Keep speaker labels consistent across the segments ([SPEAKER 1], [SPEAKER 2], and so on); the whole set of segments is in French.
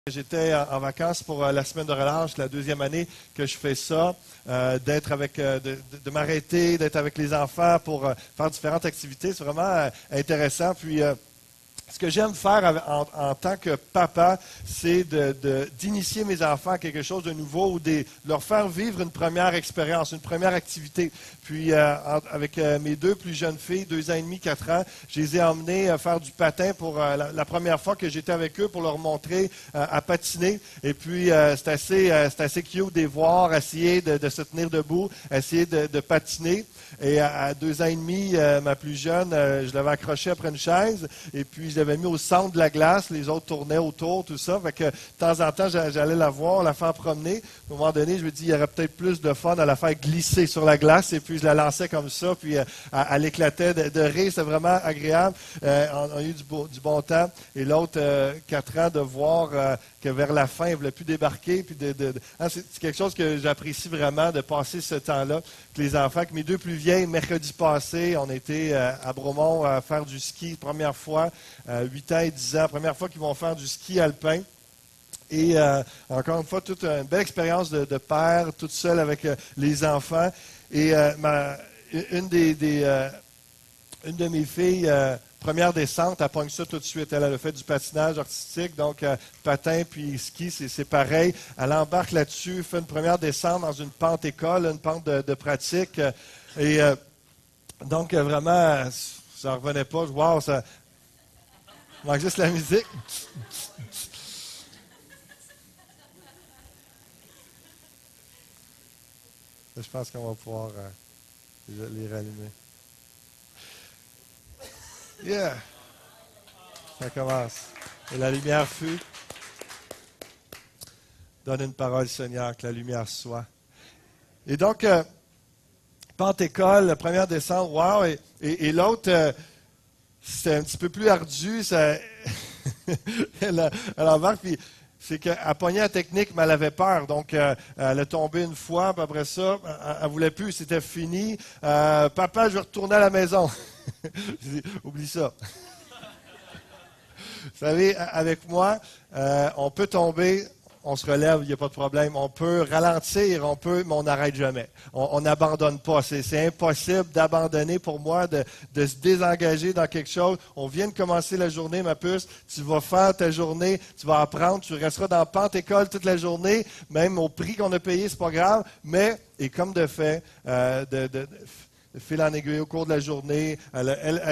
[SPEAKER 1] J'étais en vacances pour la semaine de relâche, la deuxième année que je fais ça, d'être avec, de m'arrêter, d'être avec les enfants pour faire différentes activités. C'est vraiment intéressant. Puis, ce que j'aime faire en tant que papa, c'est d'initier mes enfants à quelque chose de nouveau ou de leur faire vivre une première expérience, une première activité. Puis, avec mes deux plus jeunes filles, 2 ans et demi, 4 ans, je les ai emmenés faire du patin pour la première fois que j'étais avec eux pour leur montrer à patiner. Et puis, c'est assez cute de les voir essayer de se tenir debout, essayer de patiner. Et à 2 ans et demi, ma plus jeune, je l'avais accrochée après une chaise et puis je l'avais mis au centre de la glace. Les autres tournaient autour, tout ça. Fait que de temps en temps, j'allais la voir, la faire promener. À un moment donné, je me dis, il y aurait peut-être plus de fun à la faire glisser sur la glace. Et puis je la lançais comme ça, puis elle éclatait de rire. C'était vraiment agréable. On a eu du bon temps. Et l'autre, 4 ans, de voir que vers la fin, elle ne voulait plus débarquer. Puis c'est quelque chose que j'apprécie vraiment, de passer ce temps-là avec les enfants. Que mes deux plus vieilles, mercredi passé, on était à Bromont à faire du ski, première fois, 8 ans et 10 ans, première fois qu'ils vont faire du ski alpin. Et encore une fois, toute une belle expérience de père, toute seule avec les enfants. Et une de mes filles, première descente, elle pogne ça tout de suite. Elle a fait du patinage artistique, donc patin puis ski, c'est pareil. Elle embarque là-dessus, fait une première descente dans une pente école, une pente de pratique. Et donc, vraiment, ça ne revenait pas. Wow, ça manque juste la musique. Je pense qu'on va pouvoir les rallumer. Yeah! Ça commence. Et la lumière fut. Donne une parole, Seigneur, que la lumière soit. Et donc, Pente-École, la première descente, wow! Et l'autre, c'était un petit peu plus ardu. Ça, elle embarque, puis c'est qu'elle pognait la technique, mais elle avait peur. Donc, elle a tombé une fois, puis après ça, elle ne voulait plus, c'était fini. Papa, je vais retourner à la maison. J'ai dit, oublie ça. Vous savez, avec moi, on peut tomber, on se relève, il n'y a pas de problème. On peut ralentir, mais on n'arrête jamais. On n'abandonne pas. C'est impossible d'abandonner pour moi, de se désengager dans quelque chose. On vient de commencer la journée, ma puce. Tu vas faire ta journée, tu vas apprendre, tu resteras dans Pente-École toute la journée, même au prix qu'on a payé, c'est pas grave. Mais, et comme de fait, de fil en aiguille au cours de la journée.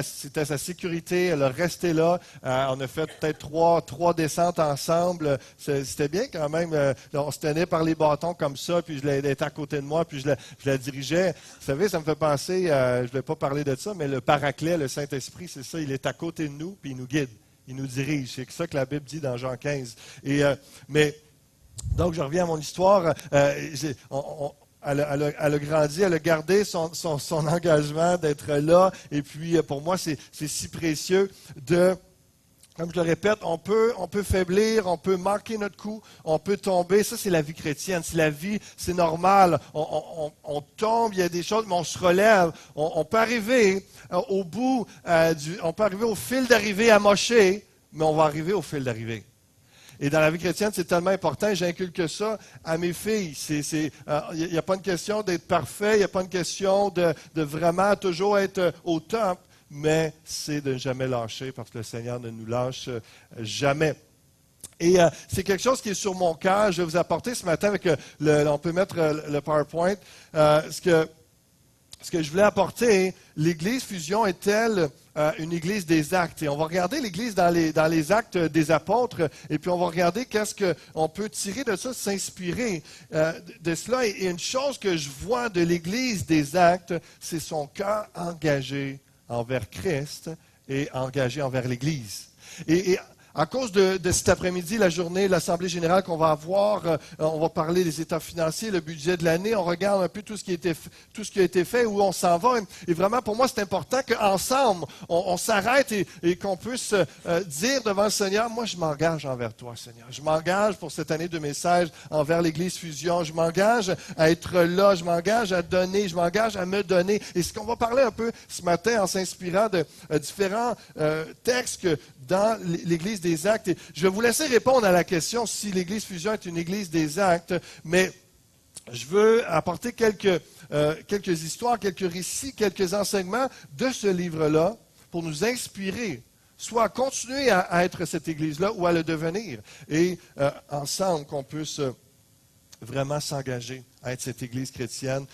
[SPEAKER 1] C'était sa sécurité, elle a resté là. On a fait peut-être trois descentes ensemble. C'était bien quand même. On se tenait par les bâtons comme ça, puis elle était à côté de moi, puis je la dirigeais. Vous savez, ça me fait penser, je ne vais pas parler de ça, mais le Paraclet, le Saint-Esprit, c'est ça, il est à côté de nous, puis il nous guide, il nous dirige. C'est ça que la Bible dit dans Jean 15. Donc, je reviens à mon histoire. Elle a grandi, elle a gardé son engagement d'être là. Et puis, pour moi, c'est si précieux comme je le répète, on peut faiblir, on peut manquer notre coup, on peut tomber. Ça, c'est la vie chrétienne. C'est la vie, c'est normal. On tombe, il y a des choses, mais on se relève. On peut arriver au bout, on peut arriver au fil d'arrivée amoché, mais on va arriver au fil d'arrivée. Et dans la vie chrétienne, c'est tellement important, j'inculque ça à mes filles. Il n'y a pas une question d'être parfait, il n'y a pas une question de vraiment toujours être au top, mais c'est de ne jamais lâcher parce que le Seigneur ne nous lâche jamais. Et c'est quelque chose qui est sur mon cœur. Je vais vous apporter ce matin avec on peut mettre le PowerPoint. Ce que je voulais apporter, l'Église Fusion est-elle une Église des actes? Et on va regarder l'Église dans les actes des apôtres, et puis on va regarder qu'est-ce qu'on peut tirer de ça, s'inspirer de cela. Et une chose que je vois de l'Église des actes, c'est son cœur engagé envers Christ et engagé envers l'Église. Et à cause de cet après-midi, la journée, l'Assemblée générale qu'on va avoir, on va parler des états financiers, le budget de l'année, on regarde un peu tout ce qui a été fait, où on s'en va. Et vraiment, pour moi, c'est important qu'ensemble, on s'arrête et qu'on puisse dire devant le Seigneur, moi, je m'engage envers toi, Seigneur. Je m'engage pour cette année 2016 envers l'Église Fusion. Je m'engage à être là, je m'engage à donner, je m'engage à me donner. Et ce qu'on va parler un peu ce matin en s'inspirant de différents textes dans l'Église des Actes. Et je vais vous laisser répondre à la question si l'Église Fusion est une Église des Actes, mais je veux apporter quelques histoires, quelques récits, quelques enseignements de ce livre-là pour nous inspirer, soit à continuer à être cette Église-là ou à le devenir. Et ensemble, qu'on puisse vraiment s'engager à être cette Église chrétienne.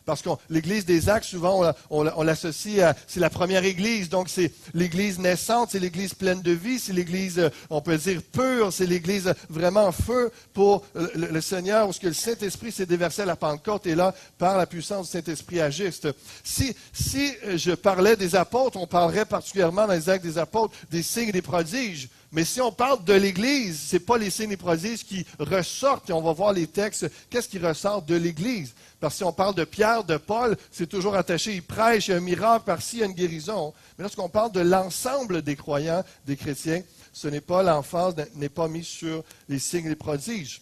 [SPEAKER 1] Parce que l'Église des Actes, souvent, on l'associe à... C'est la première Église, donc c'est l'Église naissante, c'est l'Église pleine de vie, c'est l'Église, on peut dire, pure, c'est l'Église vraiment en feu pour le Seigneur, où ce que le Saint-Esprit s'est déversé à la Pentecôte, et là, par la puissance du Saint-Esprit agisse. Si je parlais des apôtres, on parlerait particulièrement dans les Actes des apôtres des signes et des prodiges. Mais si on parle de l'Église, ce n'est pas les signes et prodiges qui ressortent, et on va voir les textes, qu'est-ce qui ressort de l'Église. Parce que si on parle de Pierre, de Paul, c'est toujours attaché, ils prêchent, il y a un miracle par-ci, il y a une guérison. Mais lorsqu'on parle de l'ensemble des croyants, des chrétiens, ce n'est pas l'emphase, n'est pas mise sur les signes et les prodiges.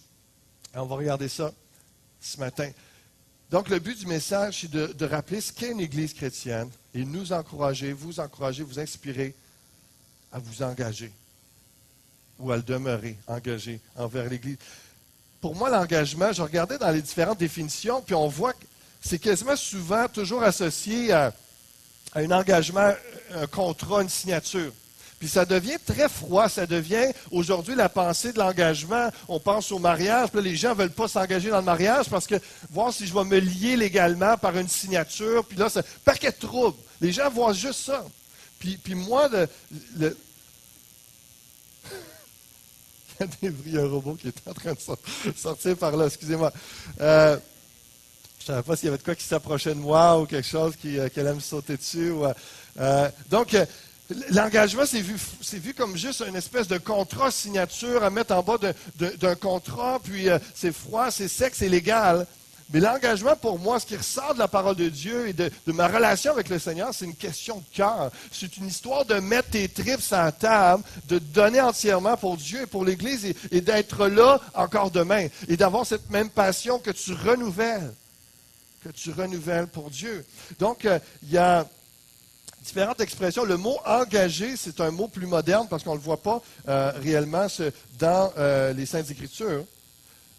[SPEAKER 1] Alors, on va regarder ça ce matin. Donc, le but du message, c'est de rappeler ce qu'est une Église chrétienne et nous encourager, vous inspirer à vous engager ou à le demeurer engagé envers l'Église. Pour moi, l'engagement, je regardais dans les différentes définitions, puis on voit que c'est quasiment souvent toujours associé à un engagement, un contrat, une signature. Puis ça devient très froid, ça devient aujourd'hui la pensée de l'engagement. On pense au mariage, puis là, les gens ne veulent pas s'engager dans le mariage parce que voir si je vais me lier légalement par une signature, puis là, c'est un paquet de troubles. Les gens voient juste ça. Puis moi, il y a un robot qui est en train de sortir par là, excusez-moi. Je ne savais pas s'il y avait de quoi qui s'approchait de moi ou quelque chose qui allait me sauter dessus. Donc, l'engagement, c'est vu comme juste une espèce de contrat signature à mettre en bas d'un contrat, puis c'est froid, c'est sec, c'est légal. Mais l'engagement, pour moi, ce qui ressort de la parole de Dieu et de ma relation avec le Seigneur, c'est une question de cœur. C'est une histoire de mettre tes tripes sur la table, de te donner entièrement pour Dieu et pour l'Église et d'être là encore demain. Et d'avoir cette même passion que tu renouvelles pour Dieu. Donc, il y a différentes expressions. Le mot « engagé », c'est un mot plus moderne parce qu'on ne le voit pas réellement dans les Saintes Écritures.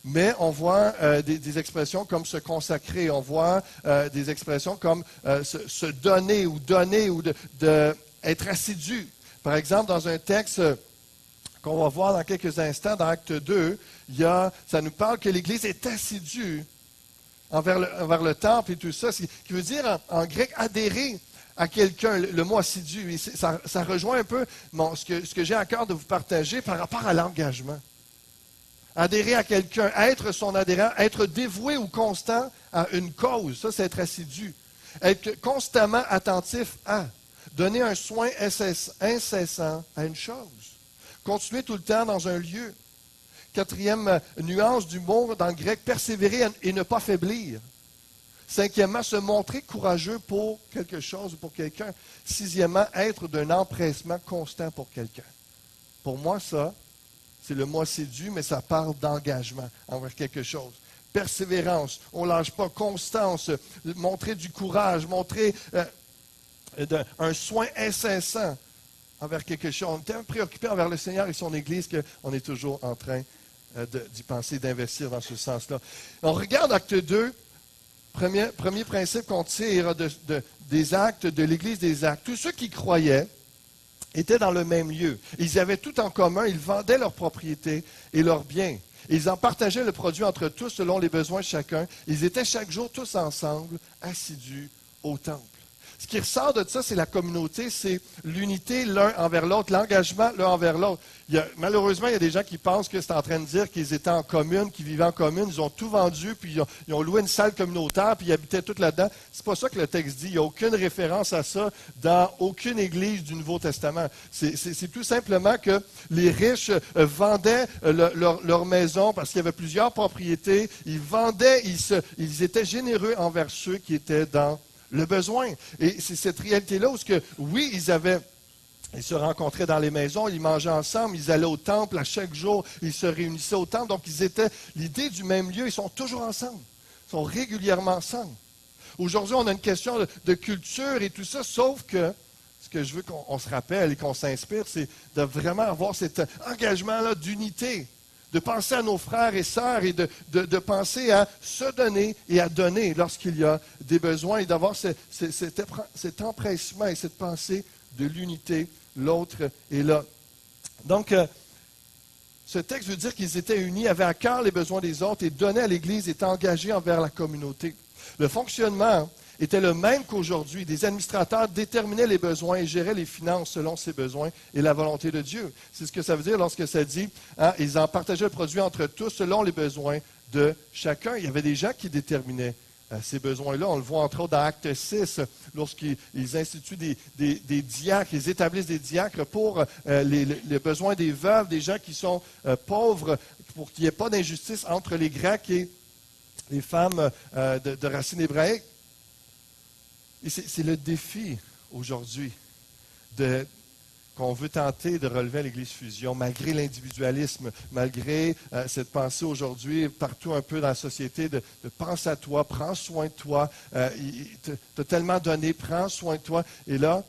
[SPEAKER 1] Mais on voit des expressions comme se consacrer, on voit des expressions comme se donner ou être assidu. Par exemple, dans un texte qu'on va voir dans quelques instants, dans Acte 2, ça nous parle que l'Église est assidue envers le temple et tout ça, ce qui veut dire en grec adhérer à quelqu'un, le mot assidu. Ça rejoint un peu ce que j'ai à cœur de vous partager par rapport à l'engagement. Adhérer à quelqu'un, être son adhérent, être dévoué ou constant à une cause, ça c'est être assidu. Être constamment attentif à, donner un soin incessant à une chose. Continuer tout le temps dans un lieu. Quatrième nuance du mot dans le grec, persévérer et ne pas faiblir. Cinquièmement, se montrer courageux pour quelque chose ou pour quelqu'un. Sixièmement, être d'un empressement constant pour quelqu'un. Pour moi, ça, c'est le mot assidu, mais ça parle d'engagement envers quelque chose. Persévérance, on ne lâche pas. Constance, montrer du courage, montrer un soin incessant envers quelque chose. On est tellement préoccupé envers le Seigneur et son Église qu'on est toujours en train d'y penser, d'investir dans ce sens-là. On regarde Acte 2, premier principe qu'on tire des actes, de l'Église des Actes. Tous ceux qui croyaient étaient dans le même lieu. Ils avaient tout en commun, ils vendaient leurs propriétés et leurs biens. Ils en partageaient le produit entre tous selon les besoins de chacun. Ils étaient chaque jour tous ensemble, assidus au temple. Ce qui ressort de ça, c'est la communauté, c'est l'unité l'un envers l'autre, l'engagement l'un envers l'autre. Malheureusement, il y a des gens qui pensent que c'est en train de dire qu'ils étaient en commune, qu'ils vivaient en commune, ils ont tout vendu, puis ils ont loué une salle communautaire, puis ils habitaient tout là-dedans. C'est pas ça que le texte dit. Il n'y a aucune référence à ça dans aucune église du Nouveau Testament. C'est tout simplement que les riches vendaient leur maison parce qu'il y avait plusieurs propriétés. Ils vendaient, ils étaient généreux envers ceux qui étaient dans le besoin. Et c'est cette réalité-là où, oui, ils se rencontraient dans les maisons, ils mangeaient ensemble, ils allaient au temple à chaque jour, ils se réunissaient au temple. Donc, ils étaient l'idée du même lieu, ils sont toujours ensemble. Ils sont régulièrement ensemble. Aujourd'hui, on a une question de culture et tout ça, sauf que ce que je veux qu'on se rappelle et qu'on s'inspire, c'est de vraiment avoir cet engagement-là d'unité, de penser à nos frères et sœurs et de penser à se donner et à donner lorsqu'il y a des besoins et d'avoir cet empressement et cette pensée de l'unité, l'autre est là. Donc, ce texte veut dire qu'ils étaient unis, avaient à cœur les besoins des autres et donnaient à l'Église, étaient engagés envers la communauté. Le fonctionnement était le même qu'aujourd'hui. Des administrateurs déterminaient les besoins et géraient les finances selon ces besoins et la volonté de Dieu. C'est ce que ça veut dire lorsque ça dit, ils en partageaient le produit entre tous selon les besoins de chacun. Il y avait des gens qui déterminaient ces besoins-là. On le voit entre autres dans Acte 6, lorsqu'ils instituent des diacres, ils établissent des diacres pour les besoins des veuves, des gens qui sont pauvres, pour qu'il n'y ait pas d'injustice entre les Grecs et les femmes de racines hébraïques. Et c'est le défi aujourd'hui qu'on veut tenter de relever à l'Église Fusion, malgré l'individualisme, malgré cette pensée aujourd'hui, partout un peu dans la société, de pense à toi, prends soin de toi, t'as tellement donné, prends soin de toi. Et là,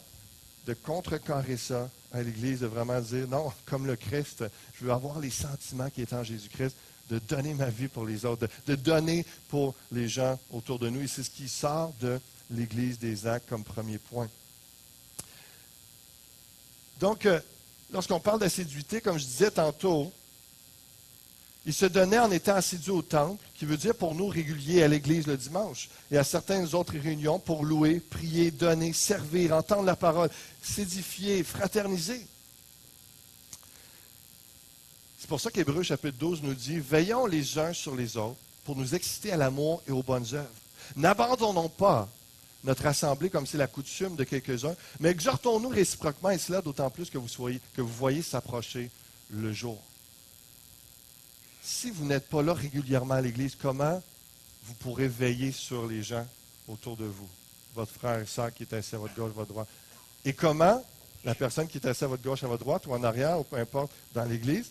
[SPEAKER 1] de contrecarrer ça à l'Église, de vraiment dire, non, comme le Christ, je veux avoir les sentiments qui est en Jésus-Christ, de donner ma vie pour les autres, de donner pour les gens autour de nous. Et c'est ce qui sort de l'Église des Actes comme premier point. Donc, lorsqu'on parle d'assiduité, comme je disais tantôt, ils se donnaient en étant assidus au temple, qui veut dire pour nous réguliers à l'Église le dimanche et à certaines autres réunions pour louer, prier, donner, servir, entendre la parole, s'édifier, fraterniser. C'est pour ça qu'Hébreux chapitre 12 nous dit « Veillons les uns sur les autres pour nous exciter à l'amour et aux bonnes œuvres. N'abandonnons pas notre assemblée comme c'est la coutume de quelques-uns, mais exhortons-nous réciproquement, et cela d'autant plus que vous voyez s'approcher le jour. » Si vous n'êtes pas là régulièrement à l'Église, comment vous pourrez veiller sur les gens autour de vous, votre frère et sœur qui est assis à votre gauche, à votre droite? Et comment la personne qui est assise à votre gauche, à votre droite, ou en arrière, ou peu importe, dans l'Église,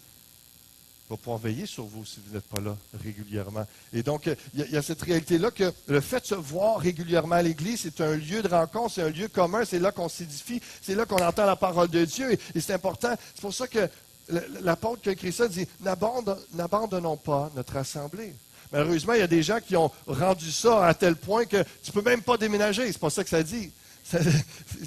[SPEAKER 1] va pouvoir veiller sur vous si vous n'êtes pas là régulièrement. Et donc, il y a cette réalité-là que le fait de se voir régulièrement à l'Église, c'est un lieu de rencontre, c'est un lieu commun, c'est là qu'on s'édifie, c'est là qu'on entend la parole de Dieu. Et c'est important. C'est pour ça que l'apôtre qui a écrit ça dit « N'abandonnons pas notre assemblée ». Malheureusement, il y a des gens qui ont rendu ça à tel point que tu ne peux même pas déménager. C'est pas ça que ça dit.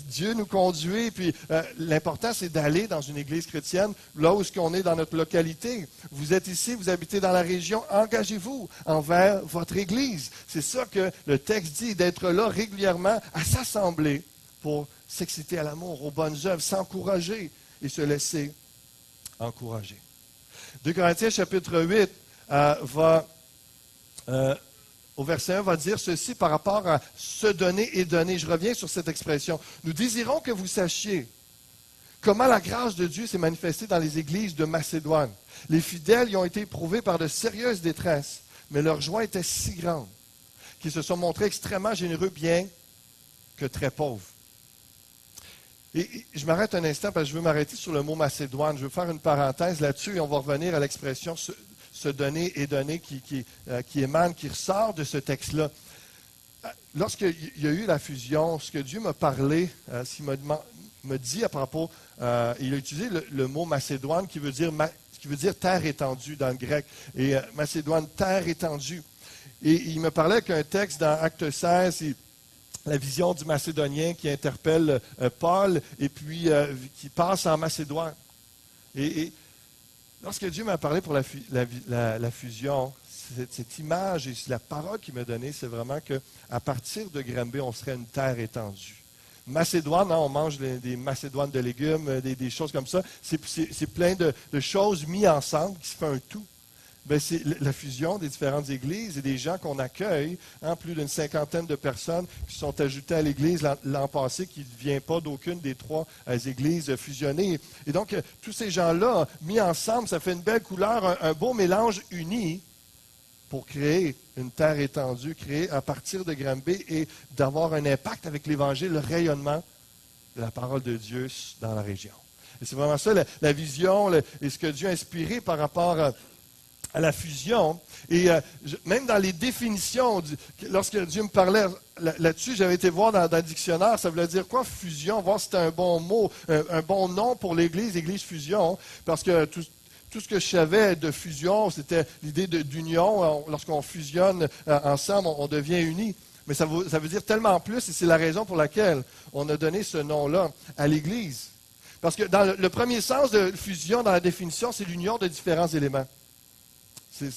[SPEAKER 1] Dieu nous conduit, puis l'important, c'est d'aller dans une église chrétienne, là où on est dans notre localité. Vous êtes ici, vous habitez dans la région, engagez-vous envers votre église. C'est ça que le texte dit, d'être là régulièrement, à s'assembler pour s'exciter à l'amour, aux bonnes œuvres, s'encourager et se laisser encourager. 2 Corinthiens chapitre 8 au verset 1, va dire ceci par rapport à se donner et donner. Je reviens sur cette expression. Nous désirons que vous sachiez comment la grâce de Dieu s'est manifestée dans les églises de Macédoine. Les fidèles y ont été éprouvés par de sérieuses détresses, mais leur joie était si grande qu'ils se sont montrés extrêmement généreux, bien que très pauvres. Et je m'arrête un instant parce que je veux m'arrêter sur le mot Macédoine. Je veux faire une parenthèse là-dessus et on va revenir à l'expression se donner et donner qui émane, qui ressort de ce texte-là. Lorsqu'il y a eu la fusion, ce que Dieu m'a parlé, s'il m'a dit à propos, il a utilisé le mot Macédoine qui veut dire terre étendue dans le grec. Et Macédoine, terre étendue. Et il me parlait qu'un texte dans Acte 16, la vision du Macédonien qui interpelle Paul et puis qui passe en Macédoine. Et lorsque Dieu m'a parlé pour la fusion, cette image et la parole qu'il m'a donnée, c'est vraiment qu'à partir de Granby, on serait une terre étendue. Macédoine, on mange des macédoines de légumes, des choses comme ça. C'est plein de choses mises ensemble qui se fait un tout. Bien, c'est la fusion des différentes églises et des gens qu'on accueille, plus d'une 50aine de personnes qui sont ajoutées à l'église l'an passé, qui ne viennent pas d'aucune des 3 églises fusionnées. Et donc, tous ces gens-là, mis ensemble, ça fait une belle couleur, un beau mélange uni pour créer une terre étendue, créer à partir de Granby et d'avoir un impact avec l'Évangile, le rayonnement de la parole de Dieu dans la région. Et c'est vraiment ça, la vision et ce que Dieu a inspiré par rapport à la fusion. Et même dans les définitions, lorsque Dieu me parlait là-dessus, j'avais été voir dans le dictionnaire, ça voulait dire quoi fusion, voir si c'était un bon mot, un bon nom pour l'Église, Église fusion, parce que tout ce que je savais de fusion, c'était l'idée d'union. Lorsqu'on fusionne ensemble, on devient unis. Mais ça veut dire tellement plus, et c'est la raison pour laquelle on a donné ce nom-là à l'Église. Parce que dans le premier sens de fusion, dans la définition, c'est l'union de différents éléments. C'est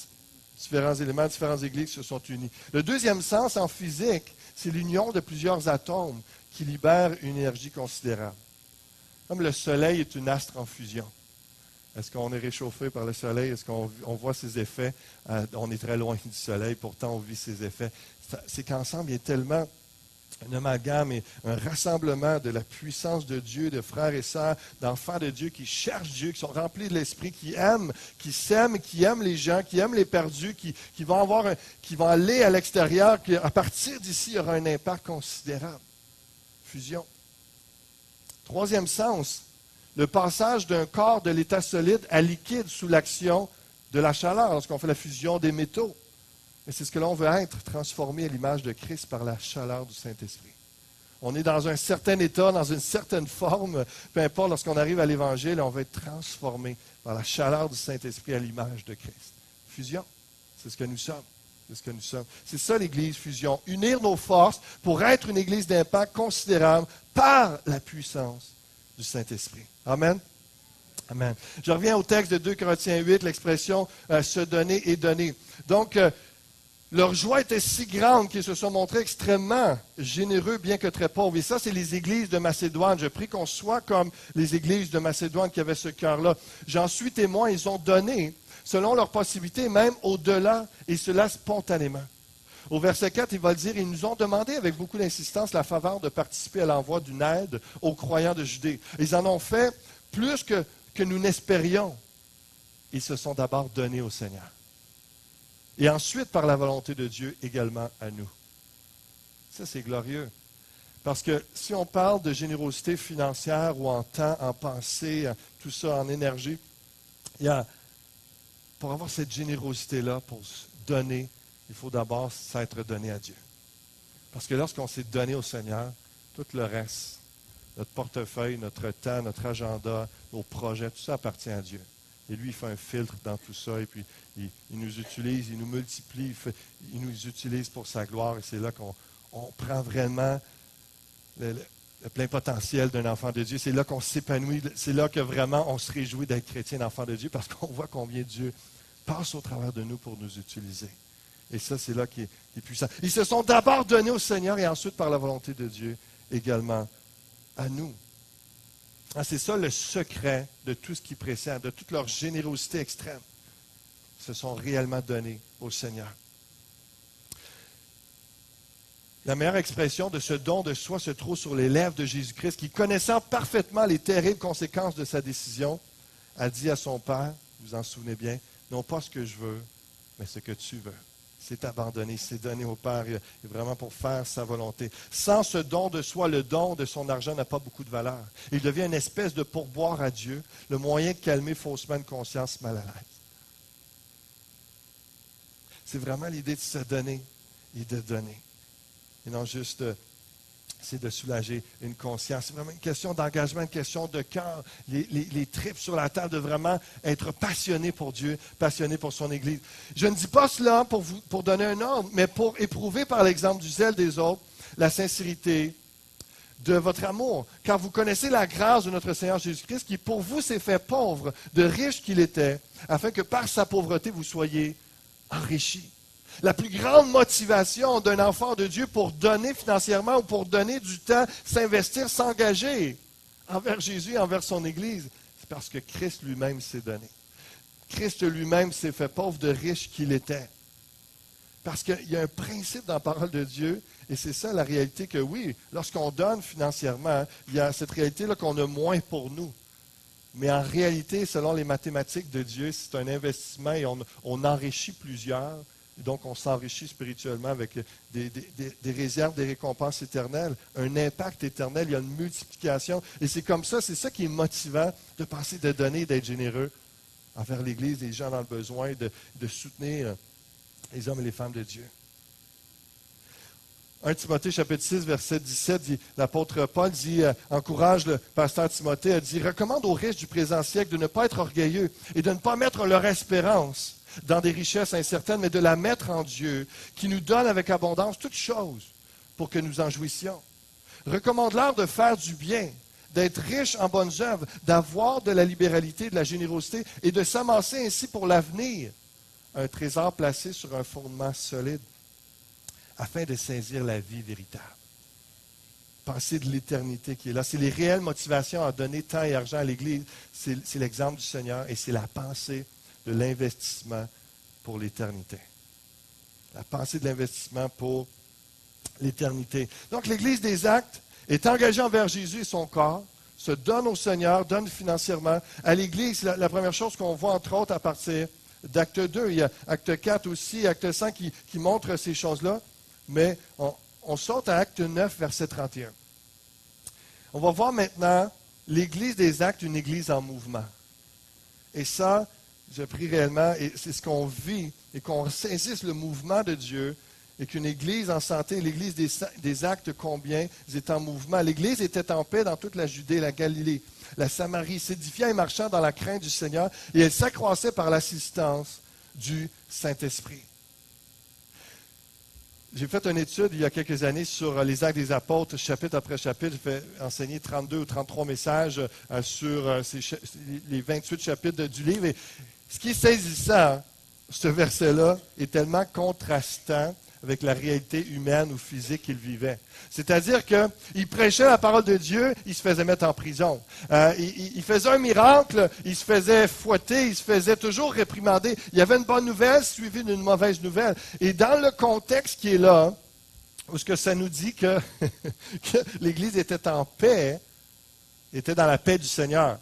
[SPEAKER 1] différents éléments, différentes églises se sont unies. Le deuxième sens, en physique, c'est l'union de plusieurs atomes qui libèrent une énergie considérable. Comme le Soleil est une astre en fusion. Est-ce qu'on est réchauffé par le Soleil? Est-ce qu'on voit ses effets? On est très loin du Soleil, pourtant on vit ses effets. C'est qu'ensemble, il y a tellement un amalgame et un rassemblement de la puissance de Dieu, de frères et sœurs, d'enfants de Dieu qui cherchent Dieu, qui sont remplis de l'Esprit, qui aiment, qui s'aiment, qui aiment les gens, qui aiment les perdus, qui vont aller à l'extérieur, qu'à partir d'ici, il y aura un impact considérable. Fusion. Troisième sens, le passage d'un corps de l'état solide à liquide sous l'action de la chaleur, lorsqu'on fait la fusion des métaux. Mais c'est ce que l'on veut être, transformé à l'image de Christ par la chaleur du Saint-Esprit. On est dans un certain état, dans une certaine forme, peu importe, lorsqu'on arrive à l'Évangile, on va être transformé par la chaleur du Saint-Esprit à l'image de Christ. Fusion, c'est ce que nous sommes. C'est ce que nous sommes. C'est ça l'Église fusion. Unir nos forces pour être une Église d'impact considérable par la puissance du Saint-Esprit. Amen. Amen. Je reviens au texte de 2 Corinthiens 8, l'expression se donner et donner. Donc, leur joie était si grande qu'ils se sont montrés extrêmement généreux, bien que très pauvres. Et ça, c'est les églises de Macédoine. Je prie qu'on soit comme les églises de Macédoine qui avaient ce cœur-là. J'en suis témoin, ils ont donné selon leurs possibilités, même au-delà, et cela spontanément. Au verset 4, il va le dire, ils nous ont demandé avec beaucoup d'insistance la faveur de participer à l'envoi d'une aide aux croyants de Judée. Ils en ont fait plus que nous n'espérions. Ils se sont d'abord donnés au Seigneur. Et ensuite, par la volonté de Dieu, également à nous. Ça, c'est glorieux. Parce que si on parle de générosité financière ou en temps, en pensée, tout ça, en énergie, pour avoir cette générosité-là, pour se donner, il faut d'abord s'être donné à Dieu. Parce que lorsqu'on s'est donné au Seigneur, tout le reste, notre portefeuille, notre temps, notre agenda, nos projets, tout ça appartient à Dieu. Et lui, il fait un filtre dans tout ça, et puis il nous utilise, il nous multiplie, il nous utilise pour sa gloire, et c'est là qu'on prend vraiment le plein potentiel d'un enfant de Dieu. C'est là qu'on s'épanouit, c'est là que vraiment on se réjouit d'être chrétien, d'enfant de Dieu, parce qu'on voit combien Dieu passe au travers de nous pour nous utiliser. Et ça, c'est là qui est puissant. Ils se sont d'abord donnés au Seigneur, et ensuite, par la volonté de Dieu, également à nous. C'est ça le secret de tout ce qui précède, de toute leur générosité extrême. Ils se sont réellement donnés au Seigneur. La meilleure expression de ce don de soi se trouve sur les lèvres de Jésus-Christ, qui, connaissant parfaitement les terribles conséquences de sa décision, a dit à son Père, vous vous en souvenez bien, non pas ce que je veux, mais ce que tu veux. C'est abandonné, c'est donné au Père vraiment pour faire sa volonté. Sans ce don de soi, le don de son argent n'a pas beaucoup de valeur. Il devient une espèce de pourboire à Dieu, le moyen de calmer faussement une conscience mal à l'aise. C'est vraiment l'idée de se donner et de donner. Et non juste c'est de soulager une conscience. C'est vraiment une question d'engagement, une question de cœur. Les tripes sur la table, de vraiment être passionné pour Dieu, passionné pour son Église. Je ne dis pas cela pour donner un ordre, mais pour éprouver par l'exemple du zèle des autres la sincérité de votre amour. Car vous connaissez la grâce de notre Seigneur Jésus-Christ qui pour vous s'est fait pauvre, de riche qu'il était, afin que par sa pauvreté vous soyez enrichis. La plus grande motivation d'un enfant de Dieu pour donner financièrement ou pour donner du temps, s'investir, s'engager envers Jésus et envers son Église, c'est parce que Christ lui-même s'est donné. Christ lui-même s'est fait pauvre de riche qu'il était. Parce qu'il y a un principe dans la parole de Dieu, et c'est ça la réalité que oui, lorsqu'on donne financièrement, il y a cette réalité-là qu'on a moins pour nous. Mais en réalité, selon les mathématiques de Dieu, c'est un investissement et on enrichit plusieurs. Et donc, on s'enrichit spirituellement avec des réserves, des récompenses éternelles, un impact éternel, il y a une multiplication. Et c'est comme ça, c'est ça qui est motivant de penser de donner, d'être généreux envers l'Église, les gens dans le besoin, de soutenir les hommes et les femmes de Dieu. 1 Timothée chapitre 6, verset 17, l'apôtre Paul encourage le pasteur Timothée, a dit, recommande aux riches du présent siècle de ne pas être orgueilleux et de ne pas mettre leur espérance dans des richesses incertaines, mais de la mettre en Dieu, qui nous donne avec abondance toutes choses pour que nous en jouissions. Recommande-leur de faire du bien, d'être riches en bonnes œuvres, d'avoir de la libéralité, de la générosité et de s'amasser ainsi pour l'avenir un trésor placé sur un fondement solide afin de saisir la vie véritable. Pensée de l'éternité qui est là. C'est les réelles motivations à donner temps et argent à l'Église. C'est l'exemple du Seigneur et c'est la pensée de l'investissement pour l'éternité. La pensée de l'investissement pour l'éternité. Donc, l'Église des Actes est engagée envers Jésus et son corps, se donne au Seigneur, donne financièrement à l'Église. C'est la première chose qu'on voit, entre autres, à partir d'Acte 2. Il y a Acte 4 aussi, Acte 5 qui montre ces choses-là. Mais on saute à Acte 9, verset 31. On va voir maintenant l'Église des Actes, une Église en mouvement. Et ça, je prie réellement, et c'est ce qu'on vit, et qu'on saisisse le mouvement de Dieu, et qu'une Église en santé, l'Église des Actes, combien ils étaient en mouvement. L'Église était en paix dans toute la Judée, la Galilée, la Samarie, s'édifiant et marchant dans la crainte du Seigneur, et elle s'accroissait par l'assistance du Saint-Esprit. J'ai fait une étude il y a quelques années sur les Actes des Apôtres, chapitre après chapitre. J'ai fait enseigner 32 ou 33 messages sur les 28 chapitres du livre. Et ce qui est saisissant, ce verset-là, est tellement contrastant avec la réalité humaine ou physique qu'il vivait. C'est-à-dire qu'il prêchait la parole de Dieu, il se faisait mettre en prison. Il faisait un miracle, il se faisait fouetter, il se faisait toujours réprimander. Il y avait une bonne nouvelle suivie d'une mauvaise nouvelle. Et dans le contexte qui est là, où ce que ça nous dit que l'Église était en paix, était dans la paix du Seigneur.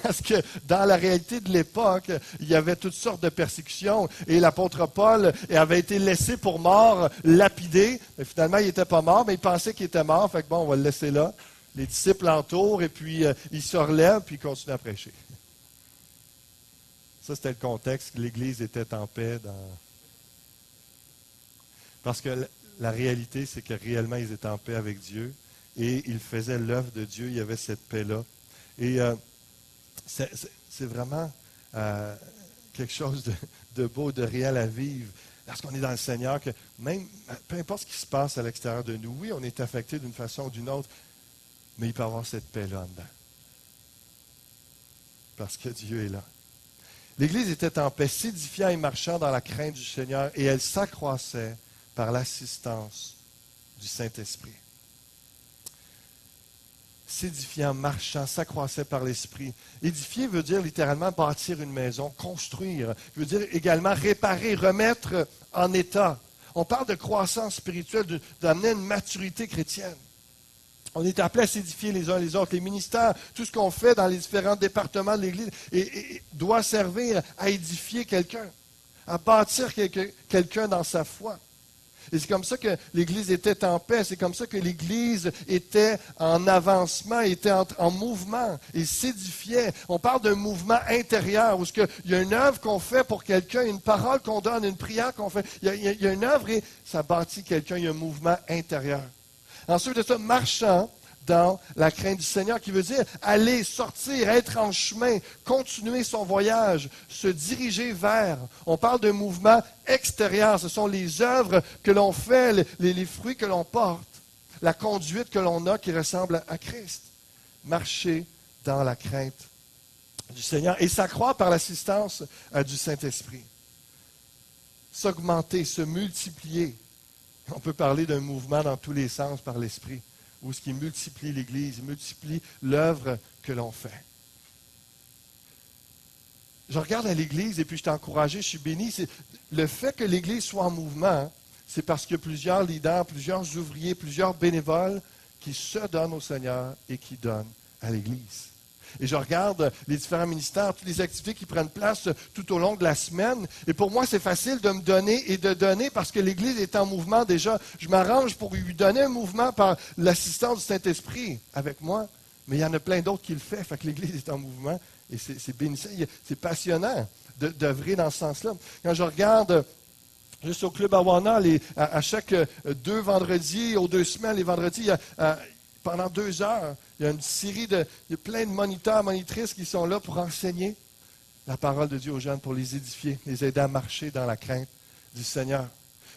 [SPEAKER 1] Parce que dans la réalité de l'époque, il y avait toutes sortes de persécutions et l'apôtre Paul avait été laissé pour mort, lapidé. Mais finalement, il n'était pas mort, mais il pensait qu'il était mort. Fait que bon, on va le laisser là. Les disciples l'entourent et puis il se relève puis il continue à prêcher. Ça, c'était le contexte. L'Église était en paix. Parce que la réalité, c'est que réellement, ils étaient en paix avec Dieu et ils faisaient l'œuvre de Dieu. Il y avait cette paix-là. Et c'est vraiment quelque chose de beau, de réel à vivre. Lorsqu'on est dans le Seigneur, que même, peu importe ce qui se passe à l'extérieur de nous, oui, on est affecté d'une façon ou d'une autre, mais il peut y avoir cette paix-là en dedans. Parce que Dieu est là. L'Église était en paix, s'édifiant et marchant dans la crainte du Seigneur, et elle s'accroissait par l'assistance du Saint-Esprit. S'édifiant, marchant, s'accroissait par l'Esprit. Édifier veut dire littéralement bâtir une maison, construire. Veut dire également réparer, remettre en état. On parle de croissance spirituelle, d'amener une maturité chrétienne. On est appelé à s'édifier les uns les autres. Les ministères, tout ce qu'on fait dans les différents départements de l'Église doit servir à édifier quelqu'un, à bâtir quelqu'un dans sa foi. Et c'est comme ça que l'Église était en paix, c'est comme ça que l'Église était en avancement, était en mouvement, et s'édifiait. On parle d'un mouvement intérieur, où il y a une œuvre qu'on fait pour quelqu'un, une parole qu'on donne, une prière qu'on fait. Il y a une œuvre et ça bâtit quelqu'un, il y a un mouvement intérieur. Ensuite de ça, marchant dans la crainte du Seigneur, qui veut dire aller, sortir, être en chemin, continuer son voyage, se diriger vers. On parle d'un mouvement extérieur. Ce sont les œuvres que l'on fait, les fruits que l'on porte, la conduite que l'on a qui ressemble à Christ. Marcher dans la crainte du Seigneur et s'accroître par l'assistance du Saint-Esprit. S'augmenter, se multiplier. On peut parler d'un mouvement dans tous les sens par l'Esprit, où ce qui multiplie l'Église, multiplie l'œuvre que l'on fait. Je regarde à l'Église et puis je suis encouragé, je suis béni. Le fait que l'Église soit en mouvement, c'est parce qu'il y a plusieurs leaders, plusieurs ouvriers, plusieurs bénévoles qui se donnent au Seigneur et qui donnent à l'Église. Et je regarde les différents ministères, toutes les activités qui prennent place tout au long de la semaine. Et pour moi, c'est facile de me donner et de donner parce que l'Église est en mouvement déjà. Je m'arrange pour lui donner un mouvement par l'assistance du Saint-Esprit avec moi. Mais il y en a plein d'autres qui le font, fait que l'Église est en mouvement Et c'est bénissant, c'est passionnant d'œuvrer dans ce sens-là. Quand je regarde juste au Club Awana, à chaque 2 vendredis, aux 2 semaines, les vendredis, pendant 2 heures, il y a une série il y a plein de moniteurs, monitrices qui sont là pour enseigner la parole de Dieu aux jeunes, pour les édifier, les aider à marcher dans la crainte du Seigneur.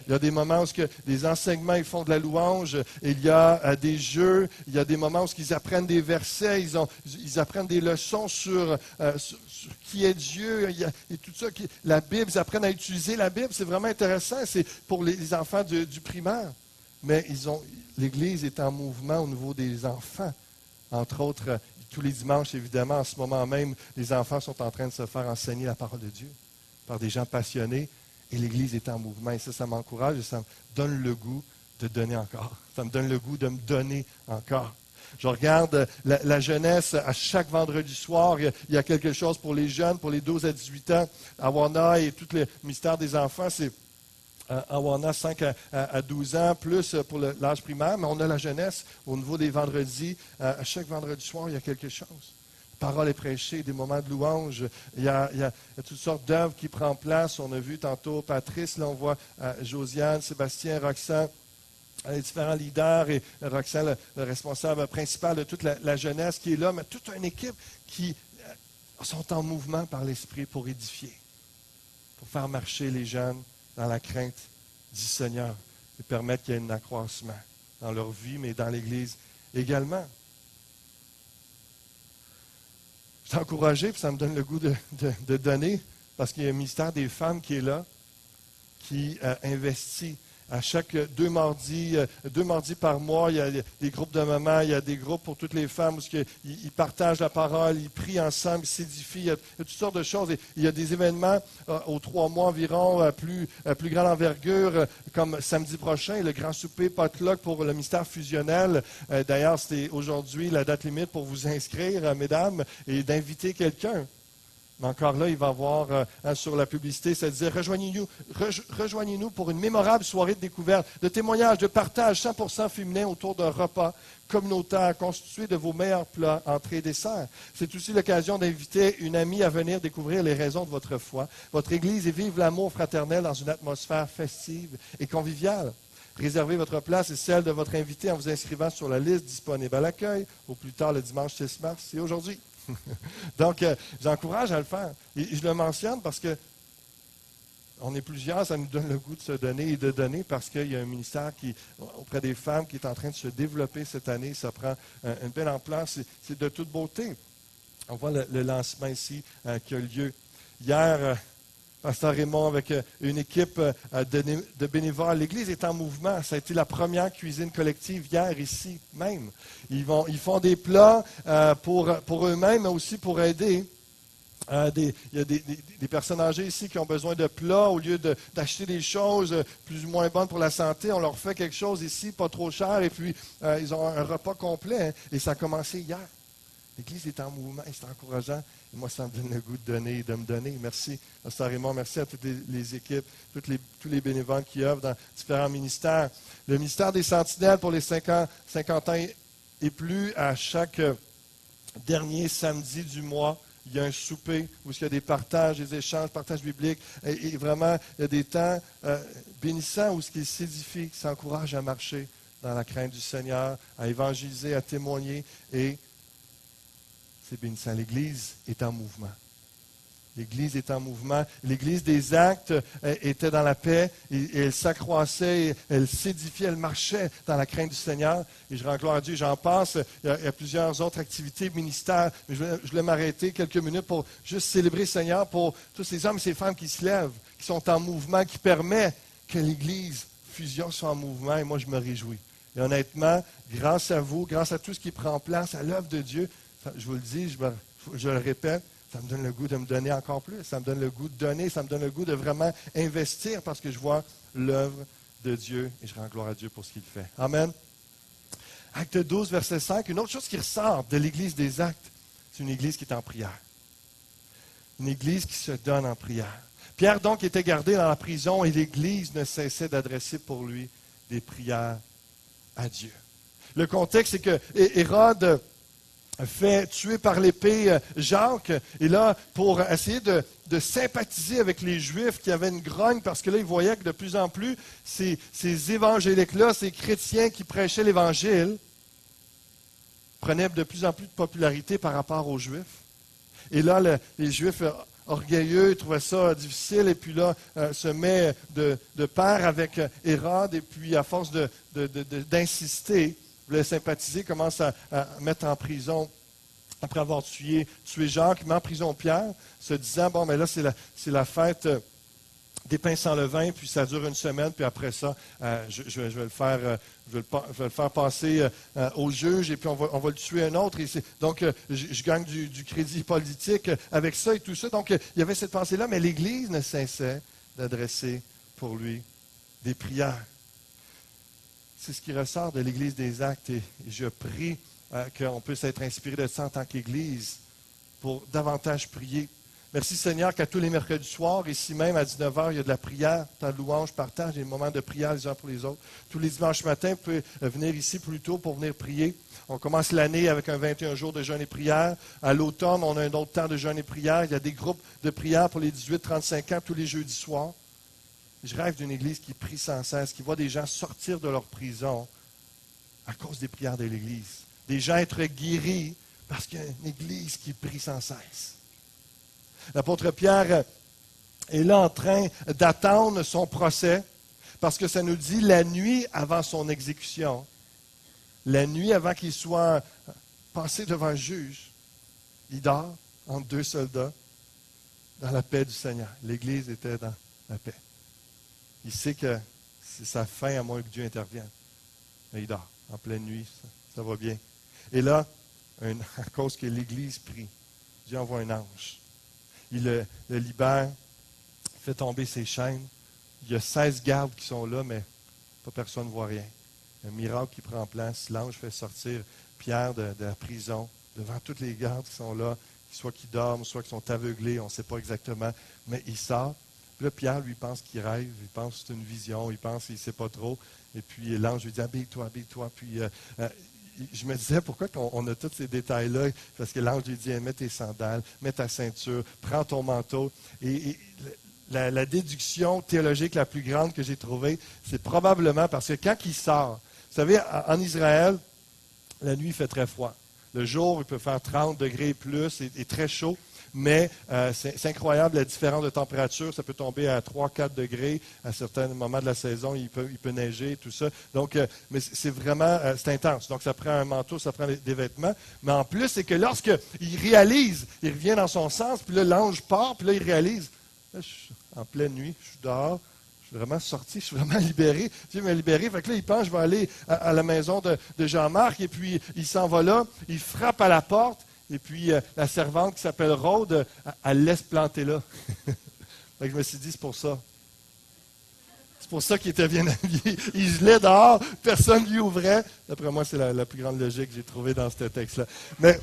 [SPEAKER 1] Il y a des moments où des enseignements, ils font de la louange, il y a des jeux, il y a des moments où ils apprennent des versets, ils apprennent des leçons sur qui est Dieu, et tout ça. La Bible, ils apprennent à utiliser la Bible, c'est vraiment intéressant, c'est pour les enfants du primaire. Mais l'Église est en mouvement au niveau des enfants, entre autres. Tous les dimanches, évidemment, en ce moment même, les enfants sont en train de se faire enseigner la parole de Dieu par des gens passionnés et l'Église est en mouvement. Et ça m'encourage et ça me donne le goût de donner encore. Ça me donne le goût de me donner encore. Je regarde la jeunesse à chaque vendredi soir. Il y a quelque chose pour les jeunes, pour les 12 à 18 ans. Awana et tout le mystère des enfants, c'est Awana 5 à 12 ans, plus pour l'âge primaire, mais on a la jeunesse au niveau des vendredis. À chaque vendredi soir, il y a quelque chose. La parole est prêchée, des moments de louange. Il y a toutes sortes d'œuvres qui prennent place. On a vu tantôt Patrice, là on voit Josiane, Sébastien, Roxane, les différents leaders et Roxane, le responsable principal de toute la jeunesse qui est là, mais toute une équipe qui sont en mouvement par l'Esprit pour édifier, pour faire marcher les jeunes dans la crainte du Seigneur et permettre qu'il y ait un accroissement dans leur vie, mais dans l'Église également. Je suis encouragé, puis ça me donne le goût de donner, parce qu'il y a un ministère des femmes qui est là, qui investit. À chaque 2 mardis par mois, il y a des groupes de mamans, il y a des groupes pour toutes les femmes où ils partagent la parole, ils prient ensemble, ils s'édifient, il y a toutes sortes de choses. Et il y a des événements aux 3 mois environ, plus grande envergure, comme samedi prochain, le grand souper potluck pour le ministère fusionnel. D'ailleurs, c'était aujourd'hui la date limite pour vous inscrire, mesdames, et d'inviter quelqu'un. Mais encore là, il va y avoir sur la publicité, ça disait rejoignez-nous pour une mémorable soirée de découverte, de témoignages, de partage 100% féminin autour d'un repas communautaire constitué de vos meilleurs plats, entrées et desserts. C'est aussi l'occasion d'inviter une amie à venir découvrir les raisons de votre foi, votre Église et vivre l'amour fraternel dans une atmosphère festive et conviviale. Réservez votre place et celle de votre invité en vous inscrivant sur la liste disponible à l'accueil, au plus tard le dimanche 6 mars, c'est aujourd'hui. Donc, j'encourage à le faire. Et je le mentionne parce que on est plusieurs, ça nous donne le goût de se donner et de donner parce qu'il y a un ministère auprès des femmes qui est en train de se développer cette année. Ça prend une belle ampleur. C'est de toute beauté. On voit le lancement ici qui a lieu. Hier, Pasteur Raymond, avec une équipe de bénévoles. L'Église est en mouvement. Ça a été la première cuisine collective hier, ici même. Ils font des plats pour eux-mêmes, mais aussi pour aider. Il y a des personnes âgées ici qui ont besoin de plats. Au lieu d'acheter des choses plus ou moins bonnes pour la santé, on leur fait quelque chose ici, pas trop cher, et puis ils ont un repas complet. Hein, et ça a commencé hier. L'Église est en mouvement et c'est encourageant. Et moi, ça me donne le goût de donner et de me donner. Merci, Pasteur Raymond. Merci à toutes les équipes, tous les bénévoles qui œuvrent dans différents ministères. Le ministère des Sentinelles pour les 50 ans et plus, à chaque dernier samedi du mois, il y a un souper où il y a des partages, des échanges, partages bibliques. Et vraiment, il y a des temps bénissants où ils s'édifient, s'encouragent à marcher dans la crainte du Seigneur, à évangéliser, à témoigner. Et c'est bénissant. L'Église est en mouvement. L'Église est en mouvement. L'Église des Actes était dans la paix et elle s'accroissait, elle s'édifiait, elle marchait dans la crainte du Seigneur. Et je rends gloire à Dieu. J'en passe. Il y a plusieurs autres activités, ministères. Mais je voulais m'arrêter quelques minutes pour juste célébrer le Seigneur pour tous ces hommes et ces femmes qui se lèvent, qui sont en mouvement, qui permet que l'Église fusion soit en mouvement. Et moi, je me réjouis. Et honnêtement, grâce à vous, grâce à tout ce qui prend place, à l'œuvre de Dieu, je vous le dis, je le répète, ça me donne le goût de me donner encore plus. Ça me donne le goût de donner, ça me donne le goût de vraiment investir parce que je vois l'œuvre de Dieu et je rends gloire à Dieu pour ce qu'il fait. Amen. Acte 12, verset 5. Une autre chose qui ressort de l'Église des Actes, c'est une Église qui est en prière. Une Église qui se donne en prière. Pierre donc était gardé dans la prison et l'Église ne cessait d'adresser pour lui des prières à Dieu. Le contexte, c'est que Hérode fait tuer par l'épée Jacques. Et là, pour essayer de sympathiser avec les Juifs qui avaient une grogne, parce que là, ils voyaient que de plus en plus, ces évangéliques-là, ces chrétiens qui prêchaient l'Évangile, prenaient de plus en plus de popularité par rapport aux Juifs. Et là, les Juifs orgueilleux, ils trouvaient ça difficile, et puis là, se met de pair avec Hérode, et puis à force d'insister, voulait sympathiser, commence à mettre en prison, après avoir tué Jacques, il met en prison Pierre, se disant, bon, mais là, c'est la fête des pains sans levain, puis ça dure une semaine, puis après ça, je vais le faire passer au juge, et puis on va le tuer un autre. Donc, je gagne du crédit politique avec ça et tout ça. Donc, il y avait cette pensée-là, mais l'Église ne cessait d'adresser pour lui des prières. C'est ce qui ressort de l'Église des Actes, et je prie qu'on puisse être inspiré de ça en tant qu'Église pour davantage prier. Merci Seigneur qu'à tous les mercredis soirs, ici même à 19h, il y a de la prière, temps de louange, partage, des moments de prière les uns pour les autres. Tous les dimanches matins, vous pouvez venir ici plus tôt pour venir prier. On commence l'année avec un 21 jours de jeûne et prière. À l'automne, on a un autre temps de jeûne et prière. Il y a des groupes de prière pour les 18-35 ans tous les jeudis soirs. Je rêve d'une Église qui prie sans cesse, qui voit des gens sortir de leur prison à cause des prières de l'Église. Des gens être guéris parce qu'il y a une Église qui prie sans cesse. L'apôtre Pierre est là en train d'attendre son procès parce que ça nous dit la nuit avant son exécution, la nuit avant qu'il soit passé devant le juge, il dort entre deux soldats dans la paix du Seigneur. L'Église était dans la paix. Il sait que c'est sa fin à moins que Dieu intervienne. Mais il dort en pleine nuit, ça va bien. Et là, à cause que l'Église prie, Dieu envoie un ange. Il le libère, fait tomber ses chaînes. Il y a 16 gardes qui sont là, mais pas personne ne voit rien. Un miracle qui prend place. L'ange fait sortir Pierre de la prison devant tous les gardes qui sont là, soit qui dorment, soit qui sont aveuglés, on ne sait pas exactement, mais il sort. Puis là, Pierre, lui, pense qu'il rêve, il pense que c'est une vision, il pense qu'il ne sait pas trop. Et puis l'ange lui dit, habille-toi. Puis je me disais, pourquoi on a tous ces détails-là? Parce que l'ange lui dit, mets tes sandales, mets ta ceinture, prends ton manteau. Et la déduction théologique la plus grande que j'ai trouvée, c'est probablement parce que quand il sort, vous savez, en Israël, la nuit, il fait très froid. Le jour, il peut faire 30 degrés plus et très chaud. Mais c'est incroyable la différence de température. Ça peut tomber à 3-4 degrés à certains moments de la saison. Il peut neiger, tout ça. Donc, mais c'est vraiment c'est intense. Donc, ça prend un manteau, ça prend des vêtements. Mais en plus, c'est que lorsqu'il réalise, il revient dans son sens, puis là, l'ange part, puis là, il réalise, là, je suis en pleine nuit, je suis dehors. Je suis vraiment sorti, je suis vraiment libéré. Dieu m'a libéré. Fait que là, il pense, je vais aller à la maison de Jean-Marc. Et puis, il s'en va là. Il frappe à la porte. Et puis, la servante qui s'appelle Rhode, elle laisse planter là. Fait que je me suis dit, c'est pour ça. C'est pour ça qu'il était bien habillé. Il gelait dehors, personne ne lui ouvrait. D'après moi, c'est la plus grande logique que j'ai trouvée dans ce texte-là. Mais,